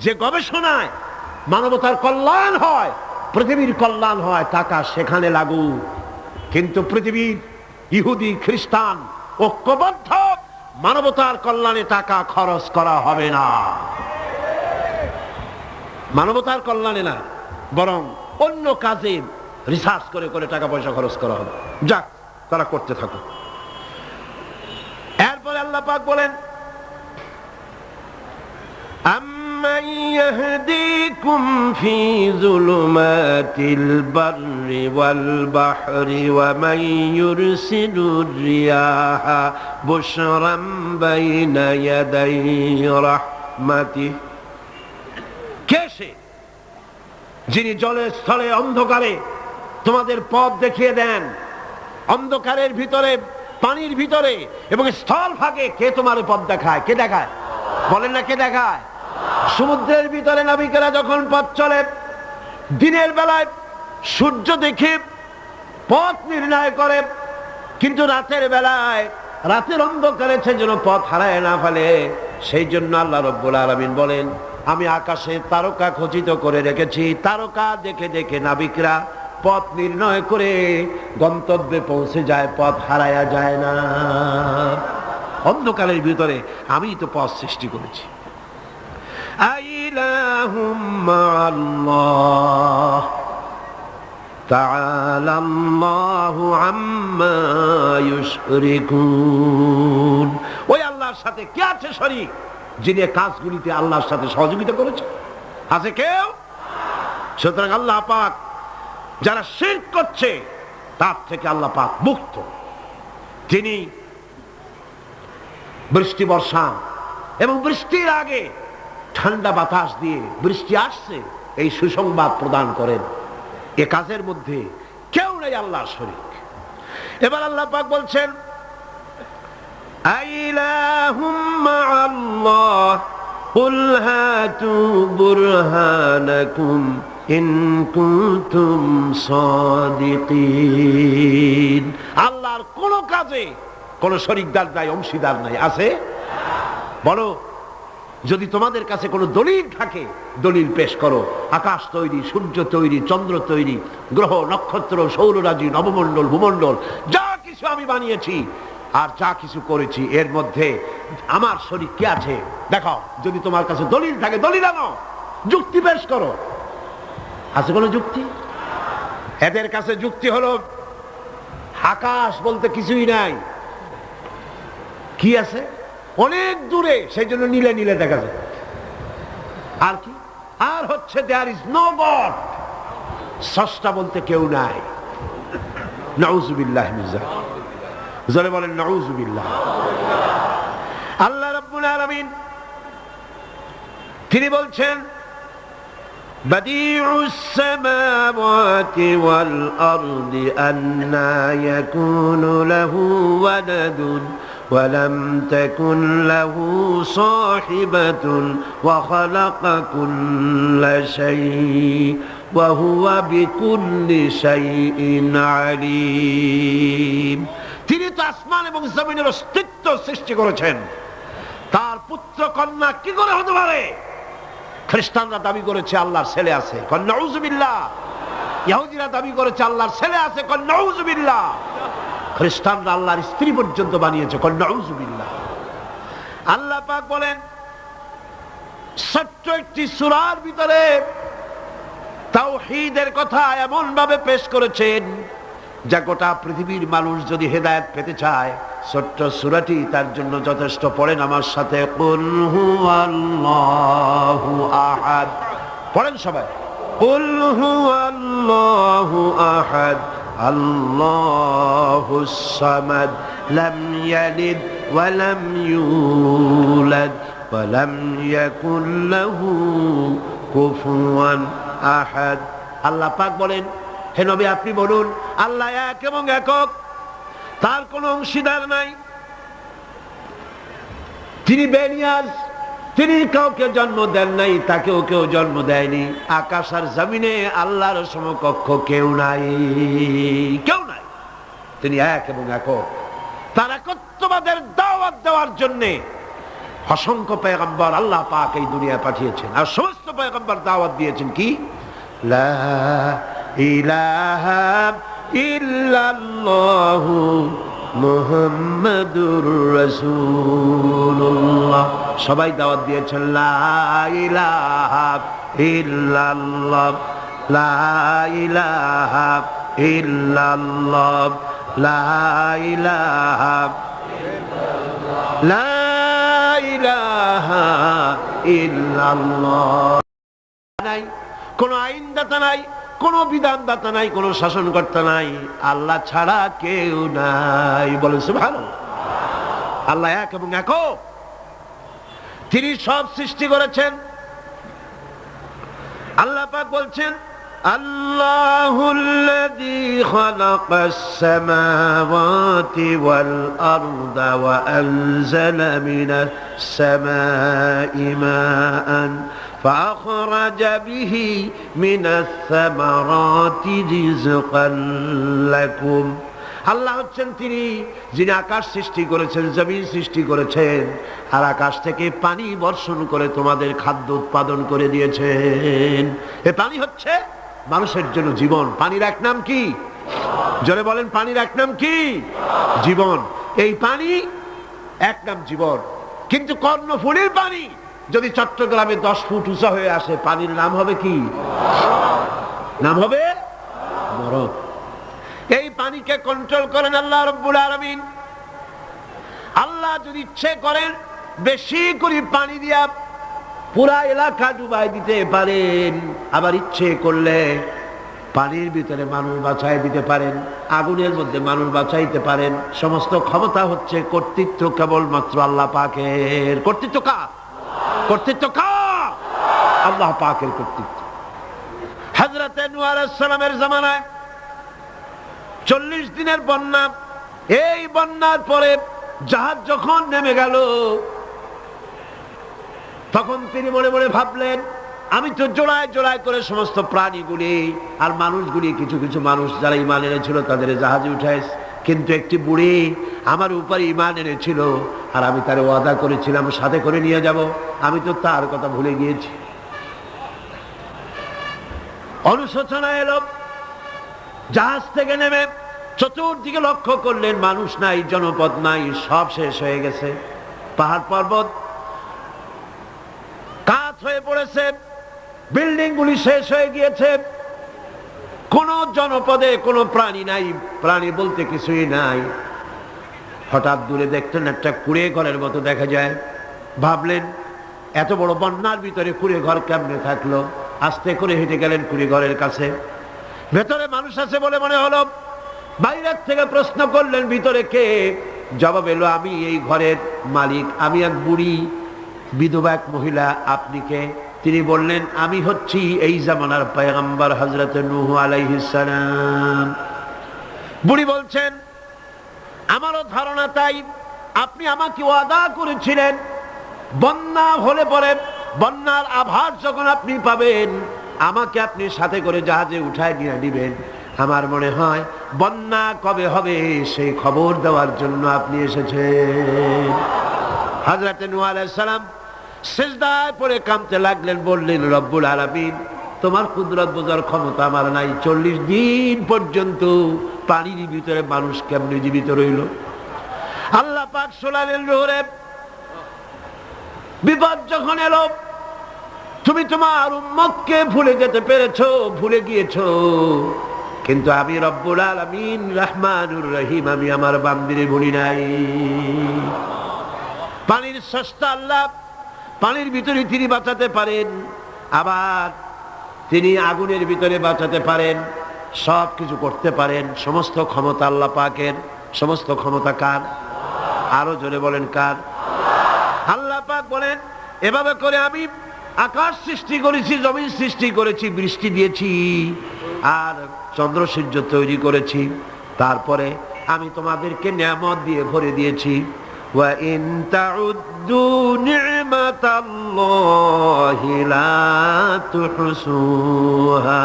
যে গবেষণায় মানবতার কল্যাণ হয়, পৃথিবীর কল্যাণ হয়, টাকা সেখানে লাগু। কিন্তু পৃথিবীর ইহুদি খ্রিস্টান ঐক্যবদ্ধ, মানবতার কল্যাণে টাকা খরচ করা হবে না। মানবতার কল্যাণে না, বরং অন্য কাজে রিসার্চ করে করে টাকা পয়সা খরচ করা হবে। যাক, তারা করতে থাকুক। এরপরে আল্লাহ পাক বলেন, আম্মান ইয়াহদিকুম ফি যুলুমাতিল বাররি ওয়াল বাহরি ওয়া মান ইউরসিলুর রিয়াহা বুশরাম বাইনা ইয়াদাই রাহমাতিহি। কে সে যিনি জলে স্থলে অন্ধকারে তোমাদের পথ দেখিয়ে দেন? অন্ধকারের ভিতরে, পানির ভিতরে এবং স্থল ভাগে কে তোমার পথ দেখায়? কে দেখায়? বলেন না, কে দেখায়? সমুদ্রের ভিতরে নাবিকেরা যখন পথ চলে, দিনের বেলায় সূর্য দেখে পথ নির্ণয় করে, কিন্তু রাতের বেলায়, রাতের অন্ধকারে সে যেন পথ হারায় না ফেলে, সেই জন্য আল্লাহ রাব্বুল আলামিন বলেন, আমি আকাশে তারকা খচিত করে রেখেছি। তারকা দেখে দেখে নাবিকরা পথ নির্ণয় করে গন্তব্যে পৌঁছে যায়, পথ হারায়া যায় না। অন্ধকারের ভিতরে আমি তো পথ সৃষ্টি করেছি। আইলাহুম মা'আল্লাহ তাআলা আল্লাহু আম্মা ইউশরিকুন। ওই আল্লাহর সাথে কে আছে শরীক? যিনি কাজগুলিতে আল্লাহর সাথে সহযোগিতা করেছেন? আছে কেউ? সুতরাং আল্লাহ পাক যারা শিরক করছে তার থেকে আল্লাহ পাক মুক্ত। তিনি বৃষ্টি বর্ষান এবং বৃষ্টির আগে ঠান্ডা বাতাস দিয়ে বৃষ্টি আসছে এই সুসংবাদ প্রদান করেন। এ কাজের মধ্যে কেউ নেই আল্লাহর শরীক। এবার আল্লাহ পাক বলছেন, আইলাহুম মা'আল্লাহ কুল হাতু বুরহানাকুম ইন কুনতুম সাদিকিন। আল্লাহর কোন কাজে কোন শরীকদার নাই, অংশীদার নাই। আছে? বলো, যদি তোমাদের কাছে কোনো দলিল থাকে দলিল পেশ করো। আকাশ তৈরি, সূর্য তৈরি, চন্দ্র তৈরি, গ্রহ নক্ষত্র, সৌররাজি, নবমণ্ডল, ভূমণ্ডল, যা কিছু আমি বানিয়েছি আর যা কিছু করেছি এর মধ্যে আমার শরীক কি আছে দেখাও। যদি তোমার কাছে দলিল থাকে দলিল আনো, যুক্তি পেশ করো। আছে কোনো যুক্তি? এদের কাছে যুক্তি হলো আকাশ বলতে কিছুই নাই। কি আছে? অনেক দূরে, সেই জন্য নীলে নীলে দেখা যায়। আর কি? আর হচ্ছে দেয়ার ইজ নো গড, স্রষ্টা বলতে কেউ নাই। নাউযুবিল্লাহ মিন যালিক। জোরে বলেন নাউযুবিল্লাহ। আল্লাহ রাব্বুল আলামিন তিনি বলছেন, বাদিউস সামাওয়াতি ওয়াল আরদি আন্না ইয়াকুনু লাহু ওয়ালাদুন ولم تكن له صاحبة وخلق كل شيء وهو بكل شيء عليم। তিনি তো আসমান এবং জমিনের অস্তিত্ব সৃষ্টি করেছেন, তার পুত্র কন্যা কি করে হতে পারে? খ্রিস্টানরা দাবি করেছে আল্লাহর ছেলে আছে, কন নাউযুবিল্লাহ। ইহুদিরা দাবি করেছে আল্লাহর ছেলে আছে, কন নাউযুবিল্লাহ। খ্রিস্টানরা আল্লাহর স্ত্রী পর্যন্ত বানিয়েছে, কন নাউযুবিল্লাহ। আল্লাহ পাক বলেন ছোট্ট একটি সূরার ভিতরে তাওহীদের কথা এমন ভাবে পেশ করেছেন যা গোটা পৃথিবীর মানুষ যদি হেদায়েত পেতে চায় ছোট্ট সূরাটি তার জন্য যথেষ্ট। পড়েন আমার সাথে, কুল হুয়াল্লাহু আহাদ। পড়েন সবাই, কুল হুয়াল্লাহু আহাদ আল্লাহুস সামাদ লাম ইয়ালিদ ওয়া লাম ইউলাদ ওয়া লাম ইয়াকুল লাহু কুফুয়ান আহাদ। আল্লাহ পাক বলেন, হে নবী আপনি বলুন আল্লাহ এক এবং একক, তার কোনো অংশীদার নাই, তিনি বেনিয়াজ, তিনি কাউকে জন্ম দেন নাই, তাকেও কেউ জন্ম দেয়নি। আকাশ আর জমিনে আল্লাহর সমকক্ষ কেউ নাই, কেউ নাই। তিনি এক এবং একক। তার একত্ববাদের দাওয়াত দেওয়ার জন্য অসংখ্য পয়গম্বর আল্লাহ পাক এই দুনিয়ায় পাঠিয়েছেন, আর সমস্ত পয়গম্বর দাওয়াত দিয়েছেন কি? লা ইলাহা ইল্লাল্লাহু মুহাম্মাদুর রাসূলুল্লাহ। সবাই দাওয়াত দিয়েছেন লা ইলাহা ইল্লাল্লাহ, লা ইলাহা ইল্লাল্লাহ, লা ইলাহা ইল্লাল্লাহ, লা ইলাহা ইল্লাল্লাহ। নাই কোন আইনদাতা নাই, কোন বিধানদাতা নাই, কোন শাসনকর্তা নাই, আল্লাহ ছাড়া কেউ নাই। বলেন সুবহানাল্লাহ। আল্লাহ এক এবং একক, তিনি সব সৃষ্টি করেছেন। আল্লাহ পাক বলছেন, আল্লাহুল্লাযী খালাকাস সামাওয়াতি ওয়াল আরদা ওয়া আনজালা মিনাস সামাই মাআন فأخرج به من الثمرات رزقا لكم। আল্লাহ হচ্ছেন তিনি যিনি আকাশ সৃষ্টি করেছেন, জমিন সৃষ্টি করেছেন, আর আকাশ থেকে পানি বর্ষণ করে তোমাদের খাদ্য উৎপাদন করে দিয়েছেন। এই পানি হচ্ছে মানুষের জন্য জীবন। পানির এক নাম কি? জোরে বলেন, পানির এক নাম কি? জীবন। এই পানি এক নাম জীবন। কিন্তু কর্ণফুলীর পানি যদি চট্টগ্রামে 10 ফুট উঁচা হয়ে আসে, পানির নাম হবে কি? নাম হবে বরফ। এই পানিকে কন্ট্রোল করেন আল্লাহ রাব্বুল আলামিন। আল্লাহ যদি ইচ্ছে করেন বেশি করে পানি দিয়া পুরা এলাকা ডুবাই দিতে পারেন, আবার ইচ্ছে করলে পানির ভিতরে মানুষ বাঁচাই দিতে পারেন, আগুনের মধ্যে মানুষ বাঁচাইতে পারেন। সমস্ত ক্ষমতা হচ্ছে, কর্তৃত্ব কেবলমাত্র আল্লাহ পাকের। কর্তৃত্ব কার? কর্তৃত্ব কার? আল্লাহ পাকের কর্তৃত্ব। হযরত নূহ আলাইহিস সালামের জামানায় 40 দিনের বন্যা। এই বন্যার পরে জাহাজ যখন নেমে গেল, তখন তিনি মনে মনে ভাবলেন, আমি তো জোড়ায় জোড়ায় করে সমস্ত প্রাণীগুলি আর মানুষগুলি, কিছু কিছু মানুষ যারা ঈমান এনেছিল তাদের জাহাজে উঠাইছে, কিন্তু একটি বুড়ি আমার উপরে ঈমান এনেছিল আর আমি তার ওয়াদা করেছিলাম সাথে করে নিয়ে যাব, আমি তো তার কথা ভুলে গিয়েছি। অনুশোচনা এলো। জাহাজ থেকে নেমে চতুর্দিকে লক্ষ্য করলেন, মানুষ নাই, জনপদ নাই, সব শেষ হয়ে গেছে। পাহাড় পর্বত কাত হয়ে পড়েছে, বিল্ডিং গুলি শেষ হয়ে গিয়েছে, কোন জনপদে কোনো প্রাণী নাই, প্রাণী বলতে কিছুই নাই। হঠাৎ দূরে দেখতেন একটা কুড়ে ঘরের মতো দেখা যায়। ভাবলেন এত বড় বন্যার ভিতরে কুড়ে ঘর কেমনে থাকলো। আস্তে করে হেঁটে গেলেন কুড়ে ঘরের কাছে। ভেতরে মানুষ আছে বলে মনে হলো। বাইরের থেকে প্রশ্ন করলেন, ভিতরে কে? জবাব এলো, আমি এই ঘরের মালিক, আমি এক বুড়ি বিধবা এক মহিলা। আপনি কে? তিনি বললেন, আমি হচ্ছি এই জামানার পয়গম্বর হযরত নূহ আলাইহিস সালাম। বুড়ি বলছেন, আমারও ধারণা তাই। আপনি আমাকে ওয়াদা করেছিলেন বন্যা হলে পরে, বন্যার আভাস যখন আপনি পাবেন আমাকে আপনি সাথে করে জাহাজে উঠায় নিয়ে দিবেন। আমার মনে হয় বন্যা কবে হবে সেই খবর দেওয়ার জন্য আপনি এসেছেন। হযরত নূহ আলাইহিস সালাম সিজদায় পড়ে কাঁদতে লাগলেন, বললেন, রব্বুল আলামিন, তোমার কুদরত বোঝার ক্ষমতা আমার নাই। 40 দিন পর্যন্ত পানির ভিতরে মানুষ কেমনে জীবিত রইল? আল্লাহ পাক শোনালেন, নূরে, বিপদ যখন এলো তুমি তোমার উম্মতকে ভুলে যেতে পেরেছো, ভুলে গিয়েছো, কিন্তু আমি রব্বুল আলামিন রহমানুর রহিম, আমি আমার বান্দিরে ভুলি নাই। পানির স্রষ্টা আল্লাহ, পানির ভিতরে তিনি বাঁচাতে পারেন, আবার তিনি আগুনের ভিতরে বাঁচাতে পারেন, সব কিছু করতে পারেন। সমস্ত ক্ষমতা আল্লাহ পাকের। সমস্ত ক্ষমতা কার? আরো জোরে বলেন, কার? আল্লাহ পাক বলেন, এভাবে করে আমি আকাশ সৃষ্টি করেছি, জমিন সৃষ্টি করেছি, বৃষ্টি দিয়েছি আর চন্দ্র সূর্য তৈরি করেছি, তারপরে আমি তোমাদেরকে নিয়ামত দিয়ে ভরে দিয়েছি। ওয়া ইন তাউদ্দু নি'মাতাল্লাহি লা তুহসুহা।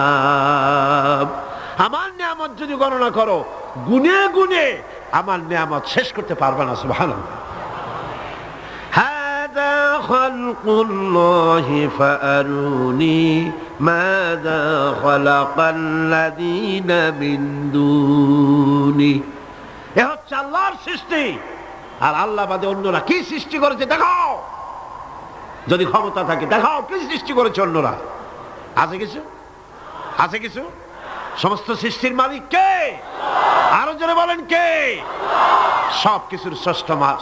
আমার নিয়ামত যদি গণনা করো, গুনে গুনে আমার নিয়ামত শেষ করতে পারবে না। সুবহানাল্লাহ। হাদা খালকুল্লাহি ফাআরুনি মাযা খালাকাল্লাযীনা মিন দুনি। এ হচ্ছে আল্লাহর সৃষ্টি, আর আল্লাহ বাদে অন্যরা কি সৃষ্টি করেছে দেখাও। যদি ক্ষমতা থাকে দেখাও কি সৃষ্টি করেছে অন্যরা। আছে কিছু? আছে কিছু? সমস্ত সৃষ্টির মালিক কে? আরো জোরে বলেন, কে? সব কিছুর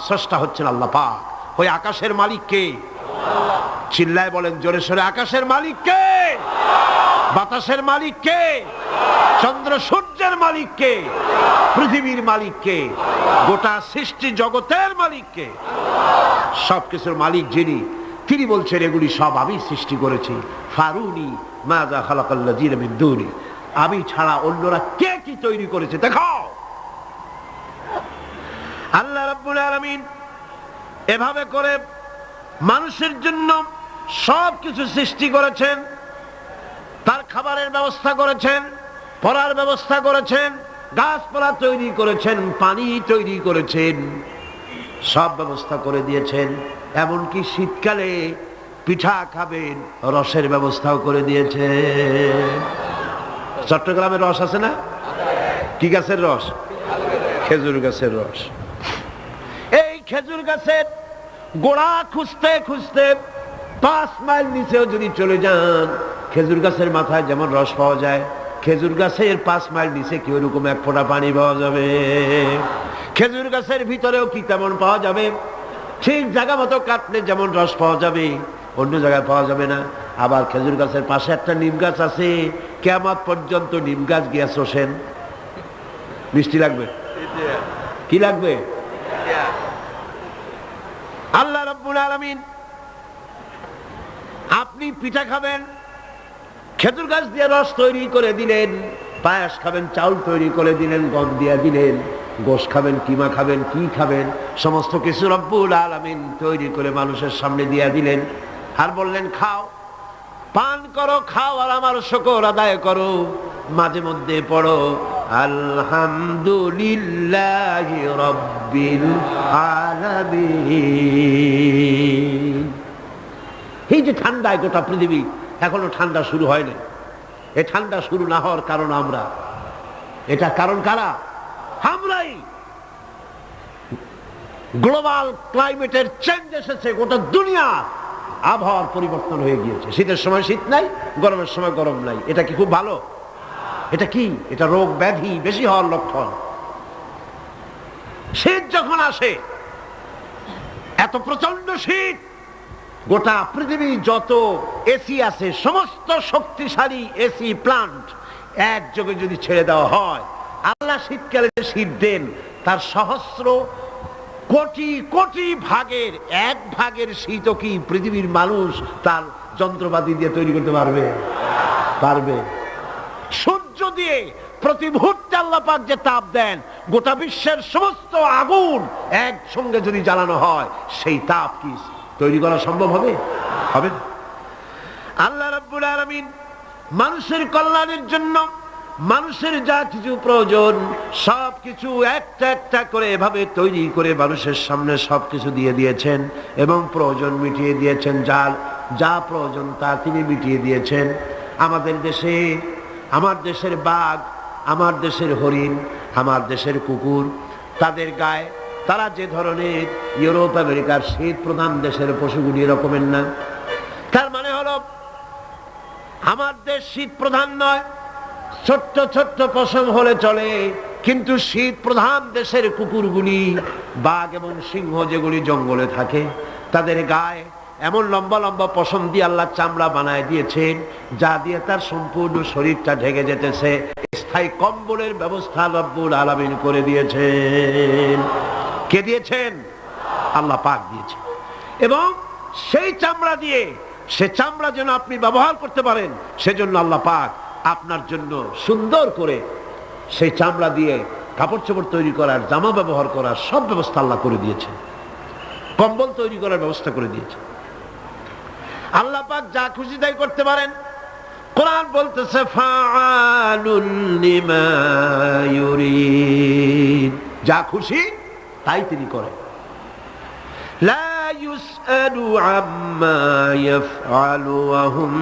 স্রষ্টা হচ্ছেন আল্লাহ পাক। ওই আকাশের মালিক কে? চিল্লায় বলেন জোরে সোরে, আকাশের মালিক কে? বাতাসের মালিক কে? চন্দ্র সূর্যের মালিক কে? পৃথিবীর মালিক কে? গোটা সৃষ্টি জগতের মালিক কে? সবকিছুর মালিক যিনি, তিনি বলছেন এগুলি সব আমি সৃষ্টি করেছি। ফারুনি মাযা খালাকাল্লাযীনা মিন দুনি। আমি ছাড়া অন্যরা কে কি তৈরি করেছে দেখাও। আল্লাহ রাব্বুল আলামিন এভাবে করে মানুষের জন্য সব কিছু সৃষ্টি করেছেন। তার খাবারের ব্যবস্থা করেছেন, পড়ার ব্যবস্থা করেছেন, গাছপালা তৈরি করেছেন, পানি তৈরি করেছেন, সব ব্যবস্থা করে দিয়েছেন। এমনকি শীতকালে পিঠা খাবেন, রসের ব্যবস্থাও করে দিয়েছেন। চট্টগ্রামের রস আছে না? কি গাছের রস? খেজুর গাছের রস। এই খেজুর গাছের গোড়া খুঁজতে খুঁজতে 5 মাইল নিচেও যদি চলে যান, খেজুর গাছের মাথায় যেমন রস পাওয়া যায়, খেজুর গাছের 5 মাইল নিচে কি ওরকম এক ফোঁটা পানি পাওয়া যাবে? খেজুর গাছের ভিতরেও কি তেমন পাওয়া যাবে? ঠিক জায়গা মতো কাটলে যেমন রস পাওয়া যাবে, অন্য জায়গায় পাওয়া যাবে না। আবার খেজুর গাছের পাশে একটা নিম গাছ আছে, কিয়ামত পর্যন্ত নিম গাছ গিয়া শোষেন। মিষ্টি লাগবে? কি লাগবে? আল্লাহ রাব্বুল আলামিন, আপনি পিঠা খাবেন, খেজুর গাছ দিয়ে রস তৈরি করে দিলেন, পায়াস খাবেন, চাউল তৈরি করে দিলেন, গম দিয়ে দিলেন, গোশ খাবেন, কিমা খাবেন, কি খাবেন, সমস্ত কিছু রব্বুল আলামিন তৈরি করে মানুষের সামনে দিয়ে দিলেন। আর বললেন খাও, পান করো, খাও, আর আমার শুকর আদায় করো। মাঝে মধ্যে পড়ো আলহামদুলিল্লাহি রাব্বিল আলামিন। এই যে ঠান্ডায় গোটা পৃথিবী, এখনো ঠান্ডা শুরু হয়নি। এই ঠান্ডা শুরু না হওয়ার কারণ আমরা, এটা কারণ কারা? আমরাই। গ্লোবাল ক্লাইমেটের চেঞ্জ এসেছে, গোটা দুনিয়া আবহাওয়ার পরিবর্তন হয়ে গিয়েছে। শীতের সময় শীত নাই, গরমের সময় গরম নাই। এটা কি খুব ভালো? এটা কি? এটা রোগ ব্যাধি বেশি হওয়ার লক্ষণ। শীত যখন আসে, এত প্রচন্ড শীত, গোটা পৃথিবী যত এসি আছে, সমস্ত শক্তিশালী এসি প্লান্ট একযোগে যদি ছেড়ে দেওয়া হয়, আল্লাহ শীতকালে শীত দেন, তার সহস্র কোটি কোটি ভাগের এক ভাগের শীতও কি পৃথিবীর মানুষ তার যন্ত্রপাতি দিয়ে তৈরি করতে পারবে? পারবে। সূর্য দিয়ে প্রতি মুহূর্তে আল্লাহ পাক যে তাপ দেন, গোটা বিশ্বের সমস্ত আগুন একসঙ্গে যদি জ্বালানো হয়, সেই তাপ কি তৈরি করা সম্ভব হবে? হবে না। আল্লাহ রাব্বুল আলামিন মানুষের কল্যাণের জন্য মানুষের যা কিছু প্রয়োজন সবকিছু একটা একটা করে এভাবে তৈরি করে মানুষের সামনে সবকিছু দিয়ে দিয়েছেন এবং প্রয়োজন মিটিয়ে দিয়েছেন। যার যা প্রয়োজন তা তিনি মিটিয়ে দিয়েছেন। আমাদের দেশে, আমার দেশের বাঘ, আমার দেশের হরিণ, আমার দেশের কুকুর, তাদের গায়ে তারা যে ধরনের ইউরোপ আমেরিকার শীত প্রধান দেশের পশুগুলি এরকমের না। তার মানে হলো আমার দেশ শীত প্রধান নয়, ছোট্ট ছোট্ট পশম হলে চলে, কিন্তু শীত প্রধান দেশের কুকুরগুলি, বাঘ এবং সিংহ যেগুলি জঙ্গলে থাকে, তাদের গায়ে এমন লম্বা লম্বা পশম দিয়ে আল্লাহ চামড়া বানায় দিয়েছেন, যা দিয়ে তার সম্পূর্ণ শরীরটা ঢেকে যেতেছে। স্থায়ী কম্বলের ব্যবস্থা রব্বুল আলামিন করে দিয়েছেন। কে দিয়েছেন? আল্লাহ পাক দিয়েছেন। এবং সেই চামড়া দিয়ে, সে চামড়া যেন আপনি ব্যবহার করতে পারেন, সেজন্য আল্লাহ পাক আপনার জন্য সুন্দর করে সেই চামড়া দিয়ে কাপড় চোপড় তৈরি করার, জামা ব্যবহার করার সব ব্যবস্থা আল্লাহ করে দিয়েছে। কম্বল তৈরি করার ব্যবস্থা করে দিয়েছে। আল্লাহ পাক যা খুশি তাই করতে পারেন। কোরআন বলতেছে ফাআলুল লিমা ইউরিদ, যা খুশি তাই তিনি করেন। লা ইউসআলু আম্মা ইয়াফআলু ওয়া হুম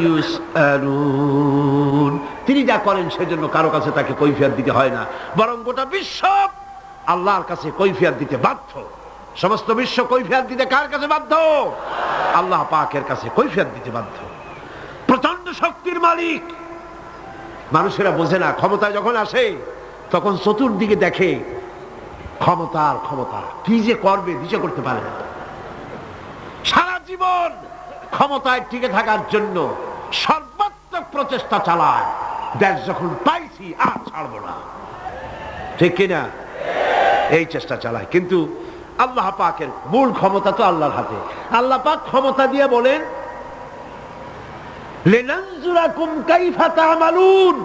ইউসআলুন, তিনি যা করেন সেজন্য কারো কাছে তাকে কৈফিয়ত দিতে হয় না, বরং গোটা বিশ্ব আল্লাহর কাছে কৈফিয়ত দিতে বাধ্য। সমস্ত বিশ্ব কৈফিয়ত দিতে কার কাছে বাধ্য? আল্লাহ পাকের কাছে কৈফিয়ত দিতে বাধ্য। প্রচন্ড শক্তির মালিক। মানুষেরা বোঝে না, ক্ষমতায় যখন আসে তখন চতুর্দিকে দেখে ক্ষমতা আর ক্ষমতা, কি যে করবে দিশে করতে পারে না। সারা জীবন ক্ষমতায় টিকে থাকার জন্য সর্বাত্মক প্রচেষ্টা চালায়। দেশ যখন পাইছি আর ছাড়বো না, ঠিক কিনা? এই চেষ্টা চালায়। কিন্তু আল্লাহ পাকের মূল ক্ষমতা তো আল্লাহর হাতে। আল্লাহ পাক ক্ষমতা দিয়ে বলেন লিনানজুরাকুম কাইফা তা'মালুন,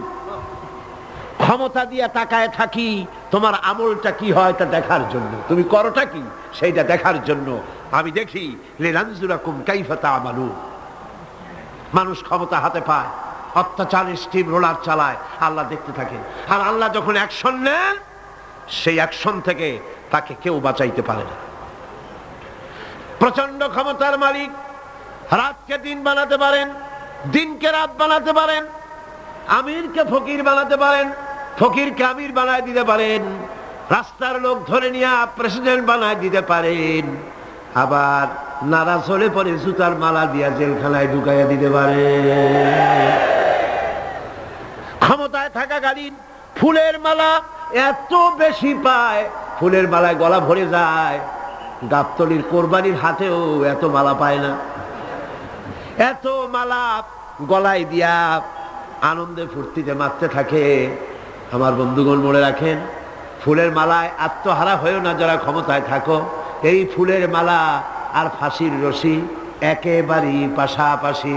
ক্ষমতা দিয়ে তাকায় থাকি তোমার আমলটা কি হয় তা দেখার জন্য, তুমি করোটা কি সেইটা দেখার জন্য আমি দেখি। লিনানজুরাকুম কাইফা তা'মালুন। মানুষ ক্ষমতা হাতে পায়, অত্যাচার স্টিম রোলার চালায়, আল্লাহ দেখতে থাকেন। আর আল্লাহ যখন অ্যাকশন নেন, সেই অ্যাকশন থেকে তাকে কেউ বাঁচাইতে পারে না। প্রচন্ড ক্ষমতার মালিক। রাতকে দিন বানাতে পারেন, দিনকে রাত বানাতে পারেন, আমিরকে ফকির বানাতে পারেন, ফকিরকে আমির বানায় দিতে পারেন, রাস্তার লোক ধরে নিয়ে প্রেসিডেন্ট বানায় দিতে পারেন, আবার নারাজ হলে পরে জুতার মালা দিয়া জেলখানায় ঢুকাইয়া দিতে পারেন। ক্ষমতায় থাকাকালীন ফুলের মালা এত বেশি পায়, ফুলের মালায় গলা ভরে যায়, গাবতলীর কোরবানির হাটেও এত মালা পায় না। এত মালা গলায় দিয়া আনন্দে ফুর্তিতে মারতে থাকে। আমার বন্ধুগণ মনে রাখেন, ফুলের মালায় আত্মহারা হয়েও না যারা ক্ষমতায় থাকো। এই ফুলের মালা আর ফাঁসির রশি একেবারেই পাশাপাশি।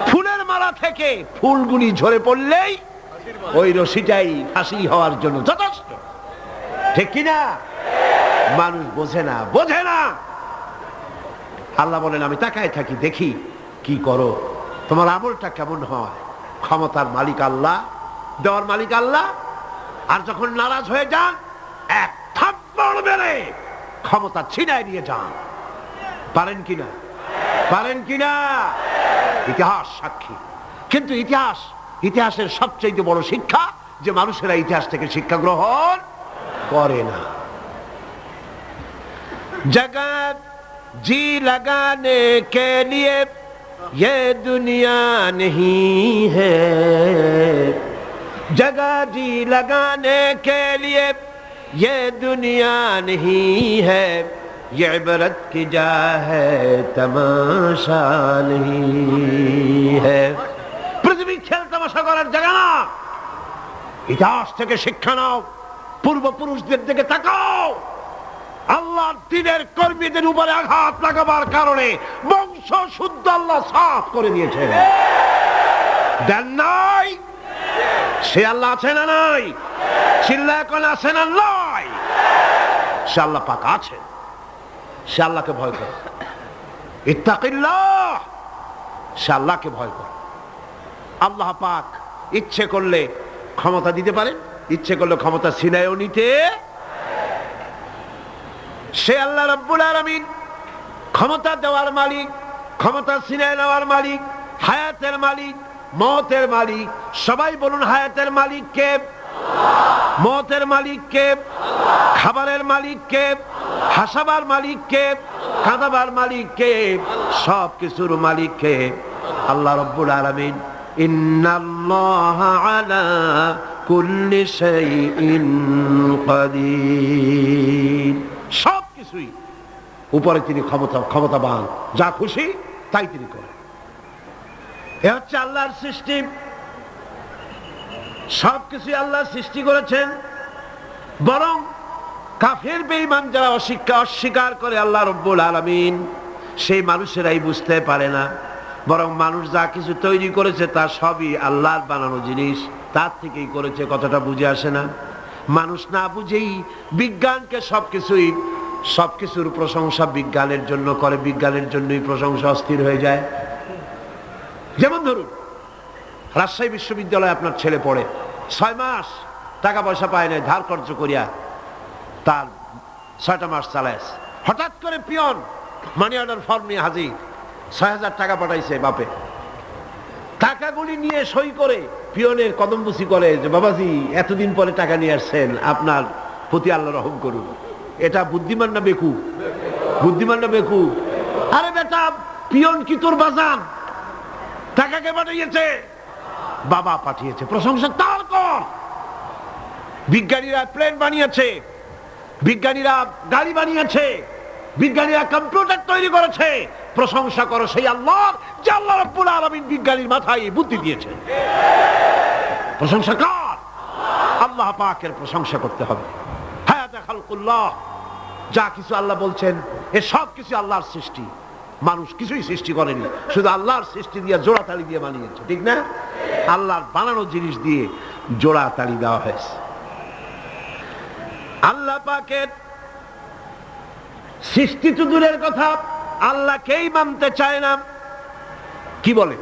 ফুলের মালা থেকে ফুলগুলি ঝরে পড়লেই ওই রশিটাই ফাঁসি হওয়ার জন্য যথেষ্ট, ঠিক কিনা? মানুষ বোঝে না, বোঝে না। আল্লাহ বলেন আমি তাকায় থাকি, দেখি কি করো, তোমার আমলটা কেমন হয়। ক্ষমতার মালিক আল্লাহ, দেওয়ার মালিক আল্লাহ। আর যখন নারাজ হয়ে যান, এক থাপ্পড় মেরে ক্ষমতা ছিনায় নিয়ে যান। পারেন কিনা? পারেন কিনা? ইতিহাস সাক্ষী। কিন্তু ইতিহাসের সবচেয়ে বড় শিক্ষা যে মানুষেরা ইতিহাস থেকে শিক্ষা গ্রহণ করে না। জগৎ जी लगाने के लिए ये दुनिया नहीं है, जगह जी लगाने के लिए ये दुनिया नहीं है, ये इबरत की जा है तमाशा नहीं है। पृथ्वी खेल तमाशा করার জায়গা না। ইতিহাস থেকে শিক্ষা নাও, পূর্বপুরুষদের দিকে তাকাও। আল্লাহর দ্বীনের কর্মীদের উপরে আঘাত লাগাবার কারণে বংশ শুদ্ধ আল্লাহ সাফ করে দিয়েছেন। দেন নাই? সে আল্লাহ আছে না নাই? চিল্লায় কোন আছে না নাই? সে আল্লাহ পাক আছেন। সে আল্লাহকে ভয় করে। ইত্তাকিল্লাহ, সে আল্লাহকে ভয় করে। আল্লাহ পাক ইচ্ছে করলে ক্ষমতা দিতে পারেন, ইচ্ছে করলে ক্ষমতা ছিনায়ও নিতে। সে আল্লাহ রাব্বুল আলামিন ক্ষমতা দেওয়ার মালিক, ক্ষমতা ছিনিয়ে নেওয়ার মালিক, হায়াতের মালিক, মওতের মালিক। সবাই বলুন হায়াতের মালিক কে? মওতের মালিক কে? খাবারের মালিক কে? হাসাবার মালিক কে? কাঁদাবার মালিক কে? সব কিছুর মালিক কে? আল্লাহ রাব্বুল আলামিন। ইন্নাল্লাহা আলা কুল্লি শাইইন কাদির। সব কিছুই উপরে তিনি ক্ষমতাবান, যা খুশি তাই তিনি করেন। এ হচ্ছে আল্লাহর সৃষ্টি। সবকিছু আল্লাহ সৃষ্টি করেছেন। বরং কাফের বেঈমান যারা অস্বীকার করে আল্লাহ রাব্বুল আলামিন, সেই মানুষেরাই বুঝতে পারে না। বরং মানুষ যা কিছু তৈরি করেছে তা সবই আল্লাহর বানানো জিনিস, তার থেকেই করেছে। কথাটা বুঝে আসে না? মানুষ না বুঝেই বিজ্ঞানকে সবকিছুর প্রশংসা বিজ্ঞানের জন্য করে, বিজ্ঞানের জন্যই প্রশংসা অস্থির হয়ে যায়। যেমন ধরুন রাজশাহী বিশ্ববিদ্যালয়ে আপনার ছেলে পড়ে, 6 মাস টাকা পয়সা পায় না, ধার খরচ করিয়া তার 6টা মাস চালায়। হঠাৎ করে পিয়ন মানি অর্ডার ফর্ম নিয়ে হাজির, 6000 টাকা পাঠাইছে বাপে। টাকাগুলি নিয়ে সই করে পিয়নের কদমবুসি করে যে বাবাজি এতদিন পরে টাকা নিয়ে আসছেন, আপনার প্রতি আল্লাহ রহম করুন। এটা বুদ্ধিমান না বেকুব? বুদ্ধিমান না বেকুব? আরে বেটা, পিয়ন কি তোর বাজান? টাকাকে পাঠিয়েছে, বাবা পাঠিয়েছে, প্রশংসা তার কর। বিজ্ঞানীরা প্লেন বানিয়েছে, বিজ্ঞানীরা গাড়ি বানিয়েছে, বিজ্ঞানীরা কম্পিউটার তৈরি করেছে, প্রশংসা করো সেই আল্লাহর যে আল্লাহ রাব্বুল আলামিন বিজ্ঞানীর মাথায় বুদ্ধি দিয়েছে। প্রশংসা কর, আল্লাহ পাকের প্রশংসা করতে হবে। হায়াতে খালকুল্লাহ, যা কিছু আল্লাহ বলছেন এ সব কিছু আল্লাহর সৃষ্টি। মানুষ কিছুই সৃষ্টি করেনি, শুধু আল্লাহর সৃষ্টি দিয়ে জোড়া তালি দিয়ে বানিয়েছে, ঠিক না? আল্লাহর বানানো জিনিস দিয়ে জোড়া তালি দেওয়া হয়েছে। আল্লাহ পাকের সৃষ্টি তো দূরের কথা, আল্লাহকেই মানতে চায় না। কি বলে?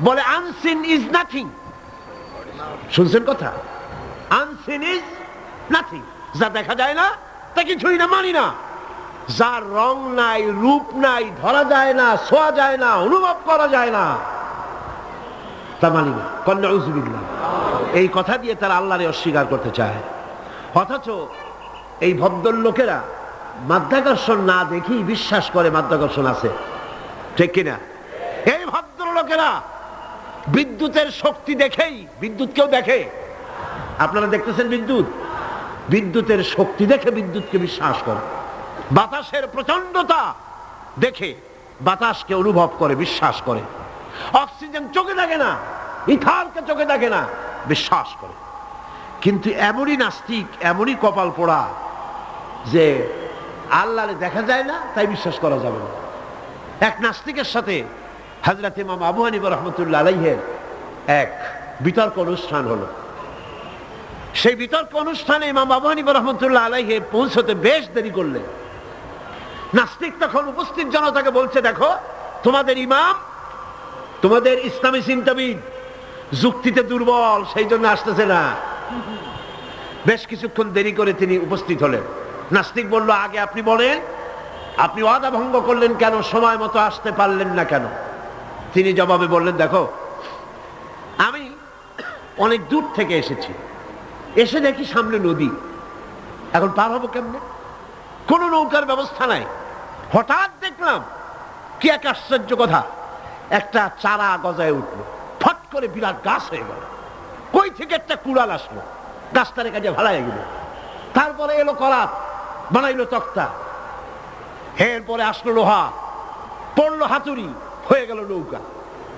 বলে আনসিন ইজ নাথিং। শুনছেন কথা? আনসিন ইজ নাথিং, যা দেখা যায় না তা কিছুই না, মানি না। যার রং নাই, রূপ নাই, ধরা যায় না, ছোঁয়া যায় না, অনুভব করা যায় না, তা মানি না। নাউযুবিল্লাহ। এই কথা দিয়ে তারা আল্লাহরে অস্বীকার করতে চায়। অথচ এই ভদ্রলোকেরা মাধ্যাকর্ষণ না দেখেই বিশ্বাস করে মাধ্যাকর্ষণ আছে, ঠিক কিনা? এই ভদ্রলোকেরা বিদ্যুতের শক্তি দেখেই, বিদ্যুৎ কেউ দেখে? আপনারা দেখতেছেন বিদ্যুৎ? বিদ্যুতের শক্তি দেখে বিদ্যুৎকে বিশ্বাস করে, বাতাসের প্রচন্ডতা দেখে বাতাসকে অনুভব করে, বিশ্বাস করে, অক্সিজেন চোখে দেখে না, ইথারকে চোখে দেখে না, বিশ্বাস করে। কিন্তু এমনই নাস্তিক, এমনই কপাল পোড়া যে আল্লাহরে দেখা যায় না তাই বিশ্বাস করা যাবে না। এক নাস্তিকের সাথে হযরত ইমাম আবু হানিফা রাহমাতুল্লাহ আলাইহির এক বিতর্ক অনুষ্ঠান হলো। সেই বিতর্ক অনুষ্ঠানে ইমাম আবু হানিফা রাহমাতুল্লাহ আলাইহি পৌঁছতে বেশ দেরি করলেন। নাস্তিক তখন উপস্থিত জনতাকে বলছে, দেখো তোমাদের ইমাম, তোমাদের ইসলামী চিন্তাবিদ যুক্তিতে দুর্বল, সেই জন্য আসতেছে না। বেশ কিছুক্ষণ দেরি করে তিনি উপস্থিত হলেন। নাস্তিক বলল, আগে আপনি বলেন, আপনি ওয়াদা ভঙ্গ করলেন কেন, সময় মতো আসতে পারলেন না কেন? তিনি জবাবে বললেন, দেখো আমি অনেক দূর থেকে এসেছি, এসে দেখি সামনে নদী, এখন পার হবো কেমনে? কোনো নৌকার ব্যবস্থা নাই। হঠাৎ দেখলাম কি এক আশ্চর্য কথা, একটা চারা গজায় উঠলো, ফট করে বিরাট গাছ হয়ে গেল। কই থেকে একটা কুড়াল আসলো, গাছটারে কাজে ভালাই গেল। তারপরে এলো করাত, বানাইলো তক্তা, এরপরে আসলো লোহা, পড়লো হাতুড়ি, হয়ে গেল নৌকা।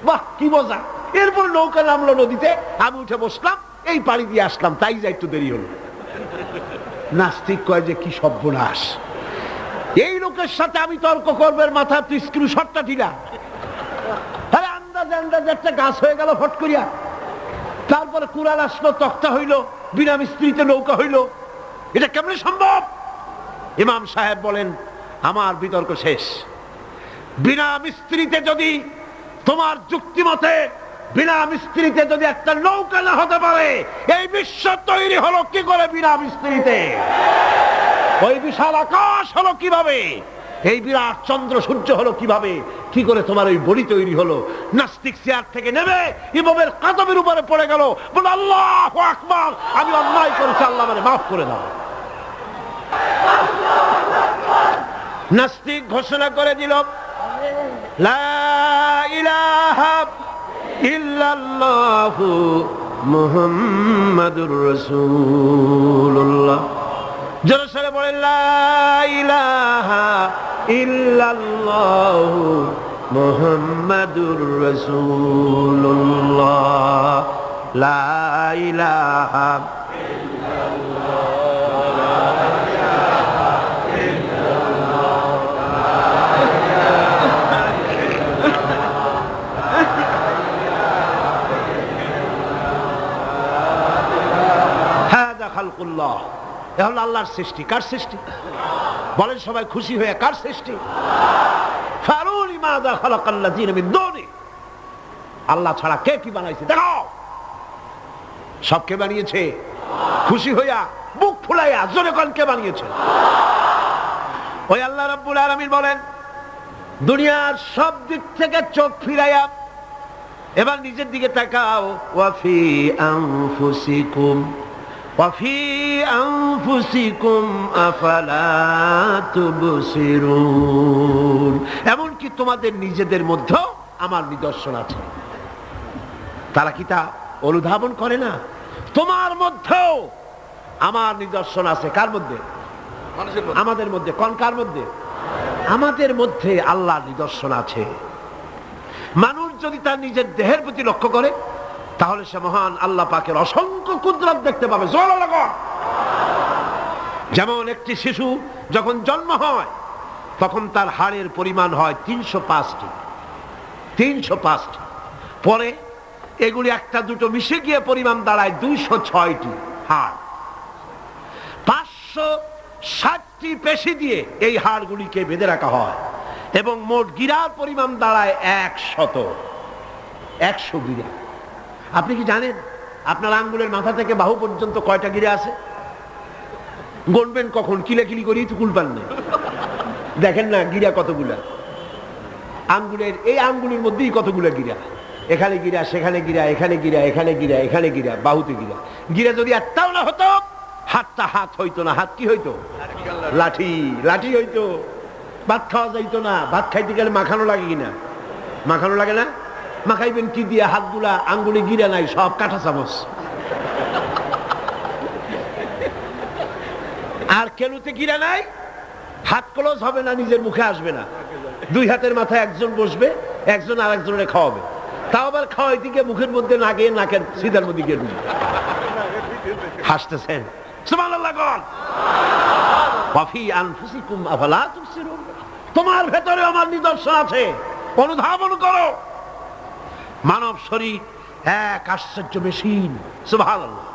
বাহ কি মজা! এরপরে নৌকা নামলো নদীতে, আমি উঠে বসলাম, এই পাড়ি দিয়ে আসলাম, তাই যা একটু দেরি হলো। নাস্তিক কয় যে কি সর্বনাশ, এই লোকের সাথে আমি তর্ক করবার মাথা তুই স্ক্রু শটটা ঢিলা। আরে আন্দাজে আন্দাজে একটা গাছ হয়ে গেল ফট করিয়া, তারপরে কুড়াল আসলো, তক্তা হইল, বিনা মিস্ত্রিতে নৌকা হইল, এটা কেমনে সম্ভব? ইমাম সাহেব বলেন, আমার বিতর্ক শেষ। বিনা মিস্ত্রিতে যদি, তোমার যুক্তি মতে বিনা মিস্ত্রিতে যদি একটা নৌকা না হতে পারে, এই বিশ্ব তৈরি হলো কি করে বিনা মিস্ত্রিতে? ওই বিশাল আকাশ হলো কিভাবে? এই বিরাট চন্দ্র সূর্য হলো কিভাবে? কি করে তোমার ওই বডি তৈরি হলো? নাস্তিক চেয়ার থেকে নেমে ইমামের কাদমের উপরে পড়ে গেল, বলে আল্লাহু আকবার, আমি অন্যায় করেছি, আল্লাহ আমারে মাফ করে দাও। নাস্তিক ঘোষণা করে দিল, লা ইলাহা ইল্লাল্লাহু মুহাম্মাদুর রাসূলুল্লাহ। জোরে সরে বলেন, লা ইলাহা ইল্লাল্লাহু মুহাম্মাদুর রাসূলুল্লাহ, লা ইলাহা খালকুল্লাহ। এ হলো আল্লাহর সৃষ্টি। কার সৃষ্টি? বলেন সবাই খুশি হয়ে, কার সৃষ্টি? ফারুনি মাযা খালাকাল্লাযিনা মিন দুনি। আল্লাহ ছাড়া কে কি বানাইছে দেখাও। সব কে বানিয়েছে? খুশি হইয়া, বুক ফুলাইয়া জোরে কোন কে বানিয়েছে? ওই আল্লাহ রাব্বুল আলামিন বলেন, দুনিয়ার সব দিক থেকে চোখ ফিরাইয়া এবার নিজের দিকে তাকাও। ওয়াফি আনফুসিকুম ওয়াফি আনফুসিকুম আফালা তুবসিরুন। এমনকি তোমাদের নিজেদের মধ্যেও আমার নিদর্শন আছে। তারা কি তা অনুধাবন করে না? তোমার মধ্যেও আমার নিদর্শন আছে। কার মধ্যে? আমাদের মধ্যে। কোন কার মধ্যে? আমাদের মধ্যে আল্লাহর নিদর্শন আছে। মানুষ যদি তার নিজের দেহের প্রতি লক্ষ্য করে, তাহলে সে মহান আল্লাহ পাকের অসংখ্য কুদরত দেখতে পাবে। যেমন একটি শিশু যখন জন্ম হয়, তখন তার হাড়ের পরিমাণ হয় 305টি। 305টি। পরে এগুলি একটা দুটো মিশে গিয়ে পরিমাণ দাঁড়ায় 206টি হাড়। 560টি পেশি দিয়ে এই হাড়গুলিকে বেঁধে রাখা হয় এবং মোট গিরার পরিমাণ দাঁড়ায় 100 গিরা। আপনি কি জানেন আপনার আঙ্গুলের মাথা থেকে বাহু পর্যন্ত কয়টা গিরা আছে? গণবেন কখন? কিলাকিলি করি তো কুল পান না। দেখেন না গিরা কতগুলা। আঙ্গুলের এই আঙ্গুলের মধ্যেই কতগুলা গিরা। এখানে গিরা, সেখানে গিরা, এখানে গিরা, এখানে গিরা, এখানে গিরা, বাহুতে গিরা। গিরা যদি একটাও না হতো, হাতটা হাত হইতো না। হাত কি হইতো? লাঠি। লাঠি হইতো। ভাত খাওয়া যাইতো না। ভাত খাইতে গেলে মাখানো লাগে কিনা? মাখানো লাগে না? মাখাইবেন কি দিয়ে? হাতগুলা, আঙ্গুলে গিরা নাই, সব কাঁটা চামচ। আর কেলুতে গিরা নাই, হাত ক্লোজ হবে না, নিজের মুখে আসবে না, দুই হাতের মাথায় একজন বসবে, একজন আর একজনের খাওয়াবে, তাও আবার খাওয়াই দিকে মুখের মধ্যে না গিয়ে নাকের সিধার মধ্যে গিয়ে ঢুকবে। হাসতেছেন, সুবহানাল্লাহ বল। ওয়াফি আনফুসিকুম আফালা তুবসিরুন, তোমার ভেতরে আমার নিদর্শন আছে, অনুধাবন করো। মানব শরীর এক আশ্চর্য মেশিন, সুবহানাল্লাহ,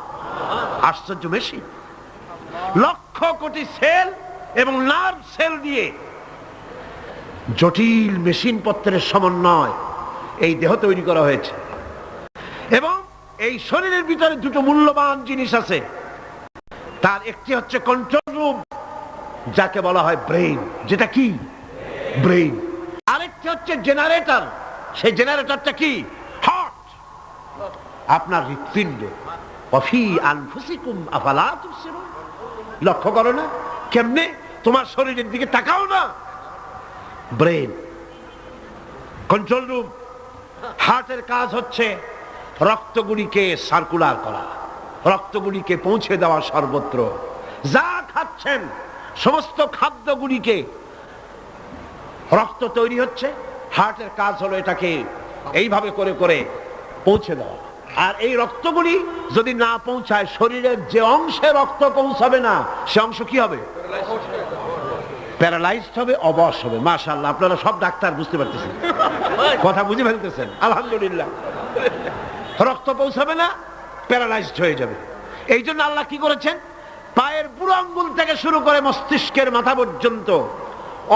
আশ্চর্য মেশিন। লক্ষ কোটি সেল এবং নার্ভ সেল দিয়ে জটিল মেশিন পত্রের সমন্বয় এই দেহ তৈরি করা হয়েছে। এবং এই শরীরের ভিতরে দুটো মূল্যবান জিনিস আছে। তার একটি হচ্ছে কন্ট্রোল রুম, যাকে বলা হয় ব্রেইন, যেটা কি ব্রেইন। আরেকটি হচ্ছে জেনারেটর, সেই জেনারেটরটা কি হার্ট, আপনার হৃৎপিণ্ড। ওয়াফি আনফুসিকুম আফালা তুবসিরুন, লক্ষ্য করো না কেমনে, তোমার শরীরের দিকে তাকাও না। Brain, control room. হার্টের কাজ হচ্ছে রক্তগুলিকে সার্কুলার করা, রক্তগুলিকে পৌঁছে দেওয়া সর্বত্র। যা খাচ্ছেন সমস্ত খাদ্যগুলিকে, রক্ত তৈরি হচ্ছে, হার্টের কাজ হলো এটাকে এইভাবে করে করে পৌঁছে দেওয়া। আর এই রক্তগুলি যদি না পৌঁছায়, শরীরের যে অংশে রক্ত পৌঁছাবে না সে অংশ কি হবে? প্যারালাইজড হবে, অবশ হবে। মাশাআল্লাহ, আপনারা সব ডাক্তার বুঝতে পারতেছেন, কথা বুঝে ফেলতেছেন, আলহামদুলিল্লাহ। রক্ত পৌঁছাবে না, প্যারালাইজড হয়ে যাবে। এই জন্য আল্লাহ কি করেছেন, পায়ের বুড়ো আঙ্গুল থেকে শুরু করে মস্তিষ্কের মাথা পর্যন্ত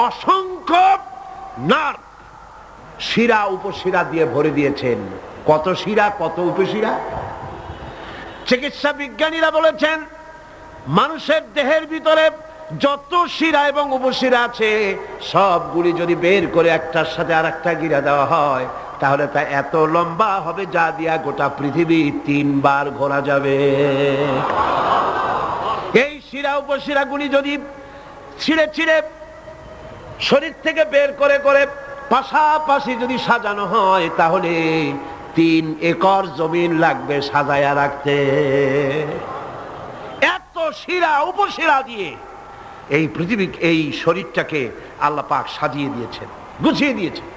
অসংখ্য নার্ভ, শিরা উপশিরা দিয়ে ভরে দিয়েছেন। কত শিরা, কত উপশিরা। চিকিৎসা বিজ্ঞানীরা বলেছেন, মানুষের দেহের ভিতরে যত শিরা এবং উপশিরা আছে সবগুলি যদি বের করে একটার সাথে আর একটা গিরা দেওয়া হয়, তাহলে তা এত লম্বা হবে যা দিয়া গোটা পৃথিবী 3 বার ঘোরা যাবে। এই শিরা উপশিরা গুলি যদি ছিঁড়ে ছিঁড়ে শরীর থেকে বের করে করে পাশাপাশি যদি সাজানো হয়, তাহলে 3 একর জমিন লাগবে সাজায়া রাখতে। এত শিরা উপশিরা দিয়ে এই পৃথিবী, এই শরীরটাকে আল্লাহ পাক সাজিয়ে দিয়েছেন, গুছিয়ে দিয়েছেন।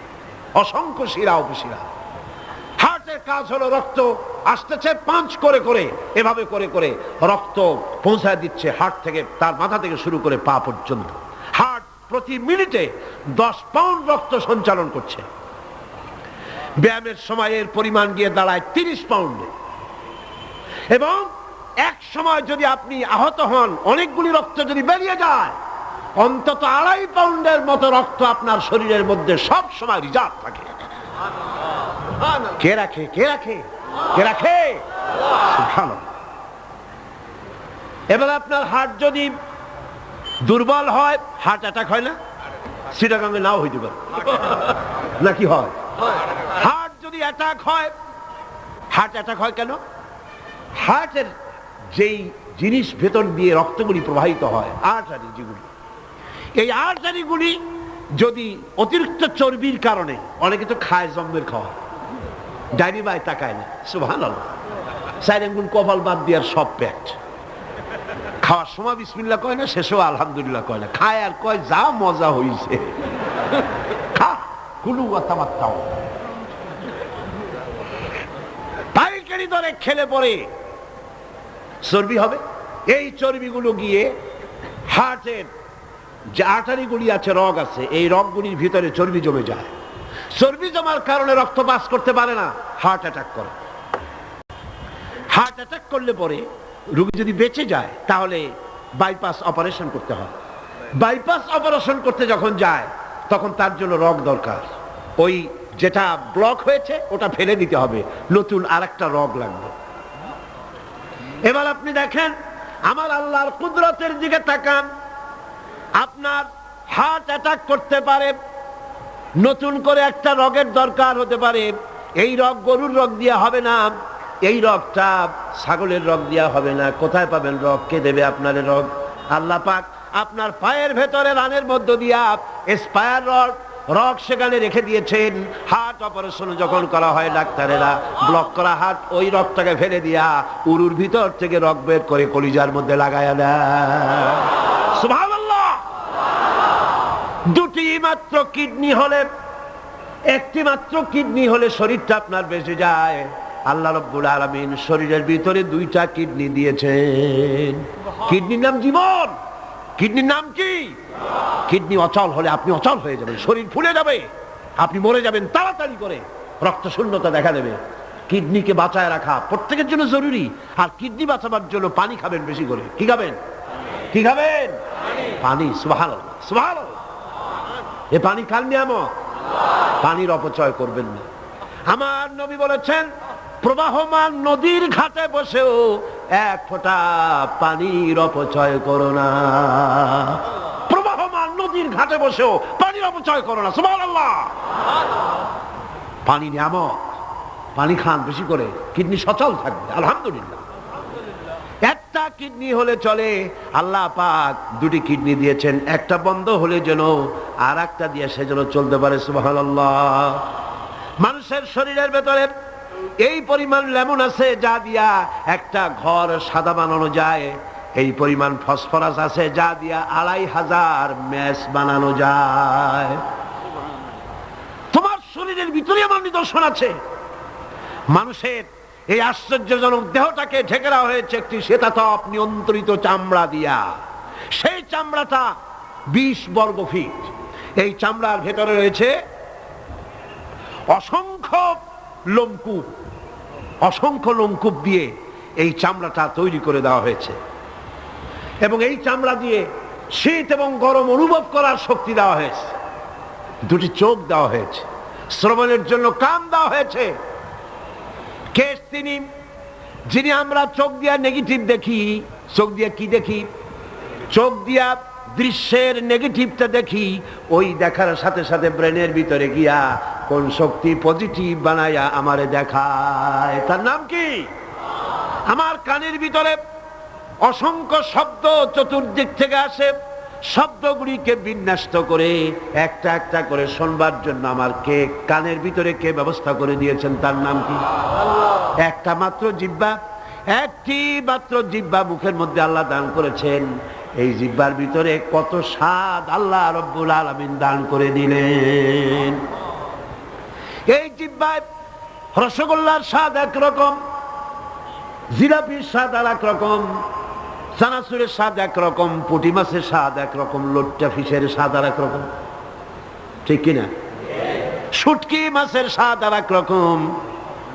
অসংখ্য শিরা উপশিরা। হার্টের কাজ হলো রক্ত আসতেছে পাঞ্চ করে করে, এভাবে করে করে রক্ত পৌঁছায় দিচ্ছে হার্ট থেকে, তার মাথা থেকে শুরু করে পা পর্যন্ত। হার্ট প্রতি মিনিটে 10 পাউন্ড রক্ত সঞ্চালন করছে। ব্যায়ামের সময়ের পরিমাণ গিয়ে দাঁড়ায় 30 পাউন্ডে। এবং এক সময় যদি আপনি আহত হন, অনেকগুলি রক্ত যদি বেরিয়ে যায়, অন্তত 2.5 পাউন্ডের মতো রক্ত আপনার শরীরের মধ্যে সব সময় রিজার্ভ থাকে। কে রাখে? কে রাখে? কে রাখে? সুবহানাল্লাহ। এবার আপনার হার্ট যদি দুর্বল হয়, হার্ট অ্যাটাক হয় না? সিটাগাঙ্গে নাও হইতে পারে, নাকি হয়? হার্ট যদি অ্যাটাক হয়, হার্ট অ্যাটাক হয় কেন? হার্টের যেই জিনিস ভেতর দিয়ে রক্তগুলি প্রবাহিত হয়, আর্টারি যেগুলি, এই আর্টারিগুলি যদি অতিরিক্ত চর্বির কারণে, অনেকে তো খায় জম্মের খাওয়া, ডাইনি বাই তাকায় না, সুবহানাল্লাহ, 4 আঙ্গুল কপাল বাদ দিয়ার সব পেট, খাওয়ার সময় বিসমিল্লাহ কয় না, শেষেও আলহামদুলিল্লাহ কয় না, খায় আর কয় যা মজা হইছে, খা কুলু ওয়া তামাত্তাউ। পাইকারি দরে খেলে পরে চর্বি হবে। এই চর্বিগুলো গিয়ে হার্টের যে আর্টারিগুলি আছে, রগ আছে, এই রগগুলির ভিতরে চর্বি জমে যায়। চর্বি জমার কারণে রক্ত পাস করতে পারে না, হার্ট অ্যাটাক করে। হার্ট অ্যাটাক করলে পরে রোগী যদি বেঁচে যায়, তাহলে বাইপাস অপারেশন করতে হয়। বাইপাস অপারেশন করতে যখন যায়, তখন তার জন্য রগ দরকার। ওই যেটা ব্লক হয়েছে ওটা ফেলে দিতে হবে, নতুন আরেকটা রগ লাগবে। এবার আপনি দেখেন, আমার আল্লাহর কুদরতের দিকে তাকান। আপনার হার্ট অ্যাটাক করতে পারে, নতুন করে একটা রগের দরকার হতে পারে। এই রগ গরুর রগ দিয়া হবে না, এই রগটা ছাগলের রগ দিয়া হবে না। কোথায় পাবেন রগ? কে দেবে আপনার রগ? আল্লাহ পাক আপনার পায়ের ভেতরে রানের মধ্য দিয়া স্পায়ার রগ সেখানে রেখে দিয়েছেন। হার্ট অপারেশন যখন করা হয়, ডাক্তারেরা ব্লক করা হার্ট, ওই রগটাকে ফেলে দিয়া উরুর ভিতর থেকে রগ বের করে কলিজার মধ্যে লাগায় দেয়। সুবহানাল্লাহ। দুটি মাত্র কিডনি হলে, একটি মাত্র কিডনি হলে শরীরটা আপনার বেঁচে যায়। আল্লাহ রাব্বুল আলামিন শরীরের ভিতরে দুইটা কিডনি দিয়েছেন। কিডনির নাম জীবন। কিডনির নাম কি? কিডনি অচল হলে আপনি অচল হয়ে যাবেন, শরীর ফুলে যাবে, আপনি মরে যাবেন তাড়াতাড়ি করে, রক্ত শূন্যতা দেখা দেবে। কিডনিকে বাঁচায় রাখা প্রত্যেকের জন্য জরুরি। আর কিডনি বাঁচাবার জন্য পানি খাবেন বেশি করে। কি খাবেন? কি খাবেন? পানি। সুবহানাল্লাহ, সুবহানাল্লাহ। এ পানি কার নিয়ামত, পানির অপচয় করবেন না। আমার নবী বলেছেন, প্রবাহমান নদীর ঘাটে বসেও এক ফোঁটা পানির অপচয় করো না। প্রবাহমান নদীর ঘাটে বসেও পানির অপচয় করো না। সুবহানাল্লাহ। পানি নিয়ামত, পানি খান বেশি করে, কিডনি সচল থাকবে। আলহামদুলিল্লাহ। একটা কিডনি হলে চলে, আল্লাহ পাক দুটি কিডনি দিয়েছেন, একটা বন্ধ হলে যেন আর একটা দিয়ে সে যেন চলতে পারে। সুবহানাল্লাহ। মানুষের শরীরের ভেতরে এই পরিমাণ লেমন আছে যা দিয়া একটা ঘর সাদা বানানো যায়, এই পরিমাণ ফসফরাস আছে যা দিয়া 2500 ম্যাচ বানানো যায়। তোমার শরীরের ভিতরে আমার নিদর্শন আছে। মানুষের এই আশ্চর্যজনক দেহটাকে ঢেকে দেওয়া হয়েছে একটি শ্বেতাতপ নিয়ন্ত্রিত চামড়া দিয়া। সেই চামড়াটা 20 বর্গ ফিট। এই চামড়ার ভেতরে রয়েছে অসংখ্য লোমকূপ। অসংখ্য লোমকূপ দিয়ে এই চামড়াটা তৈরি করে দেওয়া হয়েছে এবং এই চামড়া দিয়ে শীত এবং গরম অনুভব করার শক্তি দেওয়া হয়েছে। দুটি চোখ দেওয়া হয়েছে, শ্রবণের জন্য কান দেওয়া হয়েছে। কে তিনি যিনি আমরা চোখ দিয়া নেগেটিভ দেখি? চোখ দিয়া কি দেখি? চোখ দিয়া দৃশ্যের নেগেটিভটা দেখি। ওই দেখার সাথে সাথে ব্রেনের ভিতরে গিয়া কোন শক্তি পজিটিভ বানায়া আমারে দেখায়, তার নাম কি? আমার কানের ভিতরে অসংখ্য শব্দ চতুর্দিক থেকে আসে। শব্দগুলিকে বিন্যস্ত করে একটা একটা করে শুনবার জন্য আমার কে কানের ভিতরে কে ব্যবস্থা করে দিয়েছেন, তার নাম কি? একটা মাত্র জিহ্বা, একটি মাত্র জিহ্বা মুখের মধ্যে আল্লাহ দান করেছেন। এই জিহ্বার ভিতরে কত স্বাদ আল্লাহ রব্বুল আলামিন দান করে দিলেন। এই জিহ্বায় রসগোল্লার স্বাদ একরকম, জিলাপির স্বাদ আর এক রকম, চানাচুরের স্বাদ একরকম, পুঁটি মাছের স্বাদ একরকম, লোট্টা ফিশের স্বাদ আর একরকম, ঠিক কিনা? শুটকি মাছের স্বাদ আর একরকম,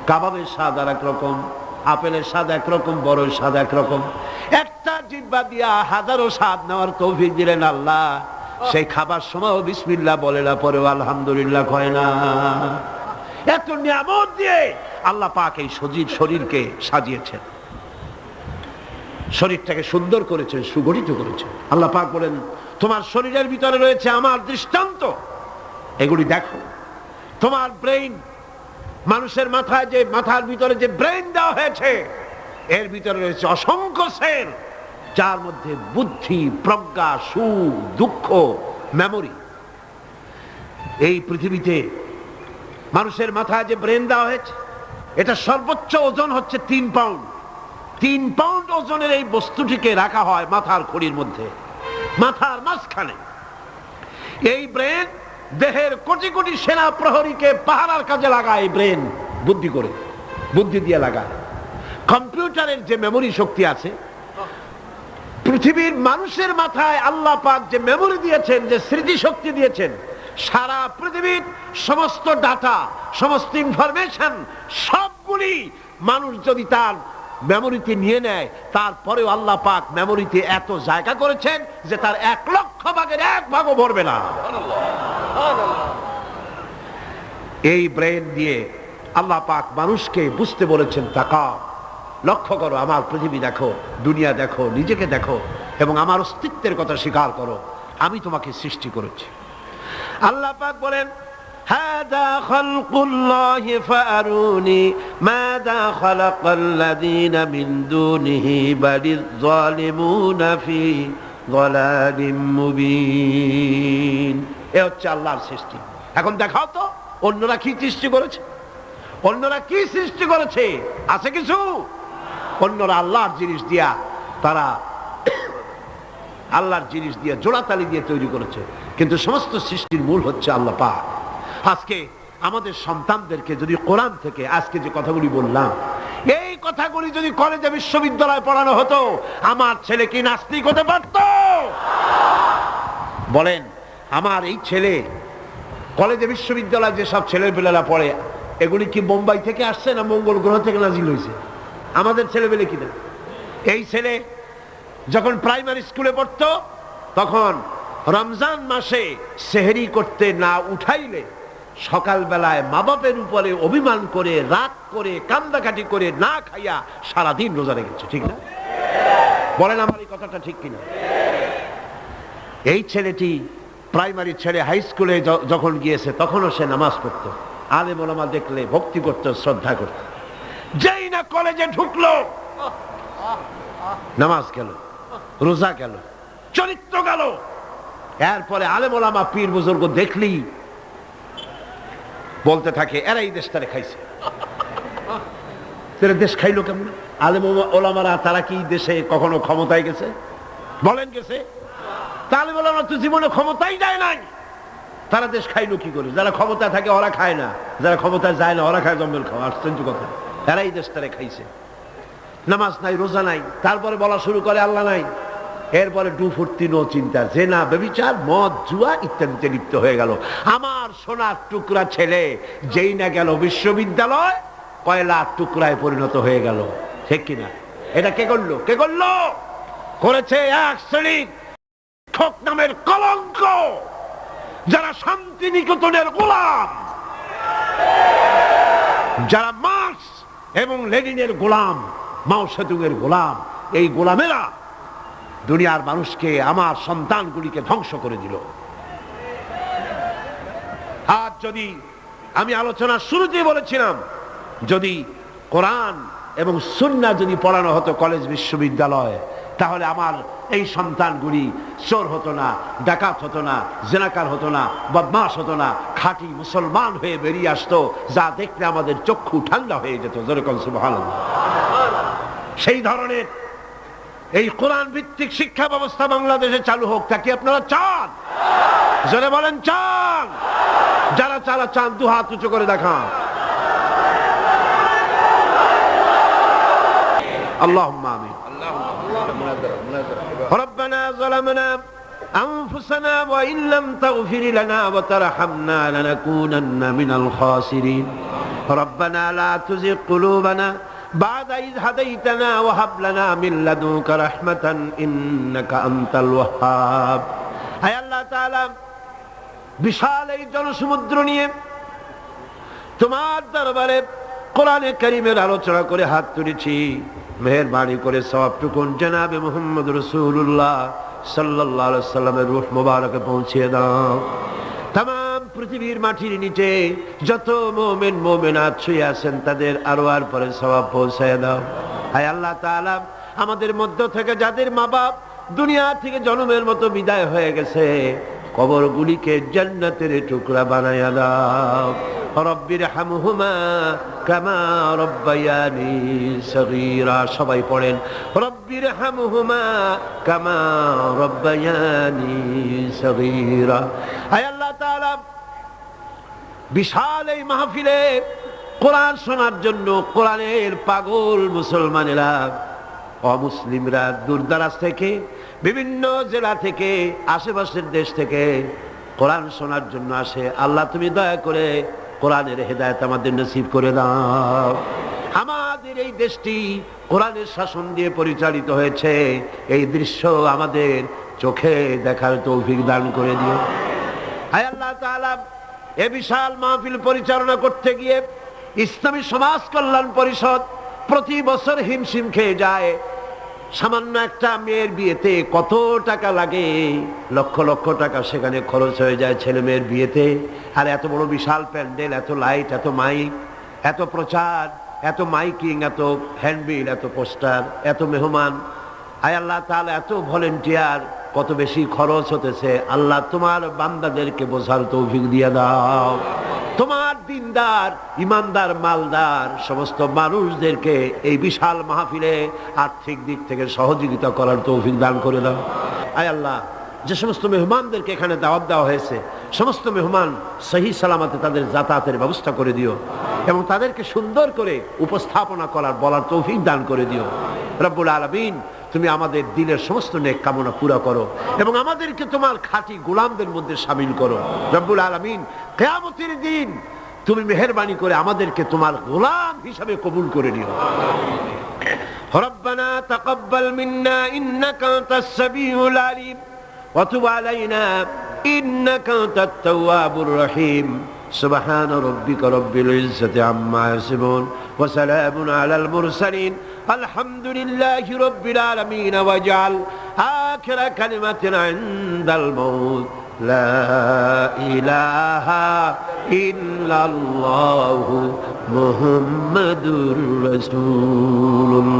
কাবাবের স্বাদ আর একরকম, আপেলের স্বাদ একরকম, বড়ের স্বাদ একরকম। একটা জিহ্বা দিয়া হাজারো স্বাদ নেওয়ার তৌফিক দিলেন আল্লাহ। সেই খাবার সময় বিসমিল্লাহ বলে না, পরেও আলহামদুলিল্লাহ কয় না। এত নিয়ামত দিয়ে আল্লাহ পাক এই সজীব শরীরকে সাজিয়েছেন, শরীরটাকে সুন্দর করেছেন, সুগঠিত করেছেন। আল্লাহ পাক বলেন, তোমার শরীরের ভিতরে রয়েছে আমার দৃষ্টান্ত, এগুলি দেখো। তোমার ব্রেইন, মানুষের মাথায় যে মাথার ভিতরে যে ব্রেইন দেওয়া হয়েছে, এর ভিতরে রয়েছে অসংখ্য সেল, যার মধ্যে বুদ্ধি, প্রজ্ঞা, সুখ, দুঃখ, মেমোরি। এই পৃথিবীতে মানুষের মাথায় যে ব্রেন দেওয়া হয়েছে, এটা সর্বোচ্চ ওজন হচ্ছে 3 পাউন্ড। 3 পাউন্ড ওজনের এই বস্তুটিকে রাখা হয় মাথার খুঁড়ির মধ্যে, মাথার মাঝখানে। এই ব্রেন দেহের কোটি কোটি সেনা প্রহরীকে পাহারার কাজে লাগায়। এই ব্রেন বুদ্ধি করে, বুদ্ধি দিয়ে লাগায়। কম্পিউটারের যে মেমোরি শক্তি আছে, পৃথিবীর মানুষের মাথায় আল্লাহ পাক যে মেমোরি দিয়েছেন, যে স্মৃতি শক্তি দিয়েছেন, সারা পৃথিবীর সমস্ত ডাটা, সমস্ত ইনফরমেশন সবগুলি মানুষ যদি তার মেমোরিতে নিয়ে নেয়, তারপরেও আল্লাহ পাক মেমোরিতে এত জায়গা করেছেন যে তার 1 লক্ষ ভাগের 1 ভাগও ভরবে না। এই ব্রেন দিয়ে আল্লাহ পাক মানুষকে বুঝতে বলেছেন, তাকাও, লক্ষ্য করো, আমার পৃথিবী দেখো, দুনিয়া দেখো, নিজেকে দেখো এবং আমার অস্তিত্বের কথা স্বীকার করো। আমি তোমাকে সৃষ্টি করেছি। আল্লাহ পাক বলেন, হাদা খালকুল্লাহি ফাআরুনি মাযা খালাকাল্লাযীনা মিন দুনিহি বালিয যালিমুনা ফি যালালিম মুবিন। এ হচ্ছে আল্লাহর সৃষ্টি। এখন দেখাও তো অন্যরা কি সৃষ্টি করেছে, অন্যরা কি সৃষ্টি করেছে? আছে কিছু? অন্যরা আল্লাহর জিনিস দিয়া তারা আল্লাহর জিনিস দিয়ে জোড়াতালি দিয়ে তৈরি করেছে, কিন্তু সমস্ত সৃষ্টির মূল হচ্ছে আল্লাহ পাক। আজকে আমাদের সন্তানদেরকে যদি কোরআন থেকে আজকে যে কথাগুলি বললাম, এই কথাগুলি যদি কলেজে বিশ্ববিদ্যালয়ে পড়ানো হতো, আমার ছেলে কি নাস্তিক হতে পারত? বলেন, আমার এই ছেলে কলেজে বিশ্ববিদ্যালয়ে যেসব ছেলেপেলেরা পড়ে, এগুলি কি বোম্বাই থেকে আসছে না মঙ্গল গ্রহ থেকে নাজিল হয়েছে? আমাদের ছেলেপেলে কিনা? এই ছেলে যখন প্রাইমারি স্কুলে পড়তো, তখন রমজান মাসে সেহরি করতে না উঠাইলে সকালবেলায় মা বাপের উপরে অভিমান করে, রাগ করে, কান্দাকাটি করে না খাইয়া সারাদিন রোজা রেখেছে, ঠিক না? বলেন আমার এই কথাটা ঠিক কিনা? এই ছেলেটি প্রাইমারি ছেড়ে হাই স্কুলে যখন গিয়েছে, তখনও সে নামাজ পড়তো, আলেম ওলামা দেখলে ভক্তি করত, শ্রদ্ধা করত। যেই না কলেজে ঢুকলো, নামাজ গেল, রোজা গেল, চরিত্র গেল। এরপরে আলেম ওলামা পীর বুজুর্গ দেখলি বলতে থাকে, এরা এই দেশটারে খাইছে। দেশ খাইলো কেমন? আলেম ওলামারা তারা কি দেশে কখনো ক্ষমতায় গেছে? বলেন গেছে? আলেম ওলামা তো জীবনে ক্ষমতাই যায় নাই, তারা দেশ খাইলো কি করে? যারা ক্ষমতা থাকে ওরা খায় না, যারা ক্ষমতায় যায় না ওরা খায় জম্বেল খাওয়া। আশ্চর্য কথা, এরা এই দেশটারে খাইছে। নামাজ নাই, রোজা নাই, তারপরে বলা শুরু করে আল্লাহ নাই। এরপরে ডুফুর্তি, নো চিন্তা, জেনা, ব্যভিচার, মদ, জুয়া ইত্যাদিতে লিপ্ত হয়ে গেল। আমার সোনার টুকরা ছেলে যেই না গেল বিশ্ববিদ্যালয়, কয়লার টুকরায় পরিণত হয়ে গেল, ঠিক কিনা? এটা কে করলো? কে করলো? করেছে এক শ্রেণীর ঠক নামের কলঙ্ক, যারা শান্তি নিকেতনের গোলাম, যারা মার্কস এবং লেনিনের গোলাম, মাও সেতুংয়ের গোলাম। এই গোলামেরা দুনিয়ার মানুষকে, আমার সন্তানগুলিকে ধ্বংস করে দিল। আজ যদি আমি আলোচনার শুরুতেই বলেছিলাম, যদি কোরআন এবং সুন্নাহ যদি পড়ানো হতো কলেজ বিশ্ববিদ্যালয়ে, তাহলে আমার এই সন্তানগুলি চোর হতো না, ডাকাত হতো না, জেনাকার হতো না, বদমাশ হতো না, খাঁটি মুসলমান হয়ে বেরিয়ে আসতো, যা দেখলে আমাদের চক্ষু ঠান্ডা হয়ে যেত। যেরকম সুবহানাল্লাহ। সেই ধরনের এই কোরআন ভিত্তিক শিক্ষা ব্যবস্থা বাংলাদেশে চালু হোক, তা কি আপনারা চান? যারা বলেন চান, যারা চান দু হাত উঁচু করে দেখান। আল্লাহুম্মা আমিন। ربنا ظلمنا أنفسنا وإن لم تغفر لنا وترحمنا لنكونن من الخاسرين ربنا لا تزغ قلوبنا بعد إذ هديتنا وهب لنا من لدنك رحمة إنك أنت الوهاب। হে আল্লাহ তাআলা, বিশাল এই জনসমুদ্র নিয়ে তোমার দরবারে কোরআনে কারীমের আলোচনা করে হাত তুলেছি। মেহেরবানি করে সওয়াবটুকুন জনাবে মুহাম্মদ রাসূলুল্লাহ সাল্লাল্লাহু আলাইহি ওয়াসাল্লামের রূহ মুবারকে পৌঁছে দাও। तमाम পৃথিবীর মাটির নিচে যত মুমিন মুমিনাত শুয়ে আছেন, তাদের আরওয়ার পরে সওয়াব পৌঁছায় দাও। হে আল্লাহ তাআলা, আমাদের মধ্য থেকে যাদের মা বাপ দুনিয়া থেকে জন্মের মতো বিদায় হয়ে গেছে, কবরগুলিকে জান্নাতের টুকরা বানায়া দাও। রব্বির হামহুমা কামা রব্বায়ানি সগীরা। সবাই পড়েন, রব্বির হামহুমা কামা রব্বায়ানি সগীরা। হে আল্লাহ তাআলা, বিশাল এই মাহফিলে কোরআন শোনার জন্য কোরআনের পাগল মুসলমানেরা, অমুসলিমরা দূর দারাজ থেকে, বিভিন্ন জেলা থেকে, আশেপাশের দেশ থেকে কোরআন শোনার জন্য আসে। আল্লাহ তুমি দয়া করে কোরআনের হেদায়েত আমাদের নসিব করে দাও। আমাদের এই দেশটি কোরআনের শাসন দিয়ে পরিচালিত হয়েছে, এই দৃশ্য আমাদের চোখে দেখার তৌফিক দান করে দিও। হে আল্লাহ তাআলা, এ বিশাল মাহফিল পরিচালনা করতে গিয়ে ইসলামী সমাজ কল্যাণ পরিষদ প্রতি বছর হিমশিম খেয়ে যায়। সামান্য একটা মেয়ের বিয়েতে কত টাকা লাগে, লক্ষ লক্ষ টাকা সেখানে খরচ হয়ে যায় ছেলে মেয়ের বিয়েতে। আর এত বড় বিশাল প্যান্ডেল, এত লাইট, এত মাইক, এত প্রচার, এত মাইকিং, এত হ্যান্ডবিল, এত পোস্টার, এত মেহমান। আয় আল্লাহ তাআলা, এত ভলেন্টিয়ার, কত বেশি খরচ হতেছে। আল্লাহ তোমার বান্দাদেরকে বোঝার তৌফিক দিয়ে দাও। তোমার দিনদার, ইমানদার, মালদার সমস্ত মানুষদেরকে এই বিশাল মাহফিলে আর্থিক দিক থেকে সহযোগিতা করার তৌফিক দান করে দাও। আয় আল্লাহ, যে সমস্ত মেহমানদেরকে এখানে দাওয়াত দেওয়া হয়েছে, সমস্ত মেহমান সহি সালামতে তাদের যাতায়াতের ব্যবস্থা করে দিও এবং তাদেরকে সুন্দর করে উপস্থাপনা করার বলার তৌফিক দান করে দিও। রব্বুল আলামিন, তুমি আমাদের দিলের সমস্ত নেক কামনা পুরা করো এবং আমাদেরকে তোমার খাঁটি গোলামদের মধ্যে শামিল করো। রব্বুল আলামিন, কিয়ামতের দিন তুমি মেহেরবানি করে আমাদেরকে তোমার গোলাম হিসাবে কবুল করে নিও। রব্বানা তাকাব্বাল মিন্না ইন্নাকা আনতাস সামিউল আলিম ওয়া তুব আলাইনা ইন্নাকা আনতাত তাওয়াবুর রহিম। সুবহান রাব্বিকা রাব্বিল ইজ্জাতি আম্মা ইয়াসিফুন ওয়া সালামুন আলাল মুরসালিন আলহামদুলিল্লাহি রাব্বিল আলামিন। ওয়াজআল আখিরা কালিমাতিনা ইনদাল মাউত লা ইলাহা ইল্লাল্লাহু মুহাম্মাদুর রাসূলুল্লাহ।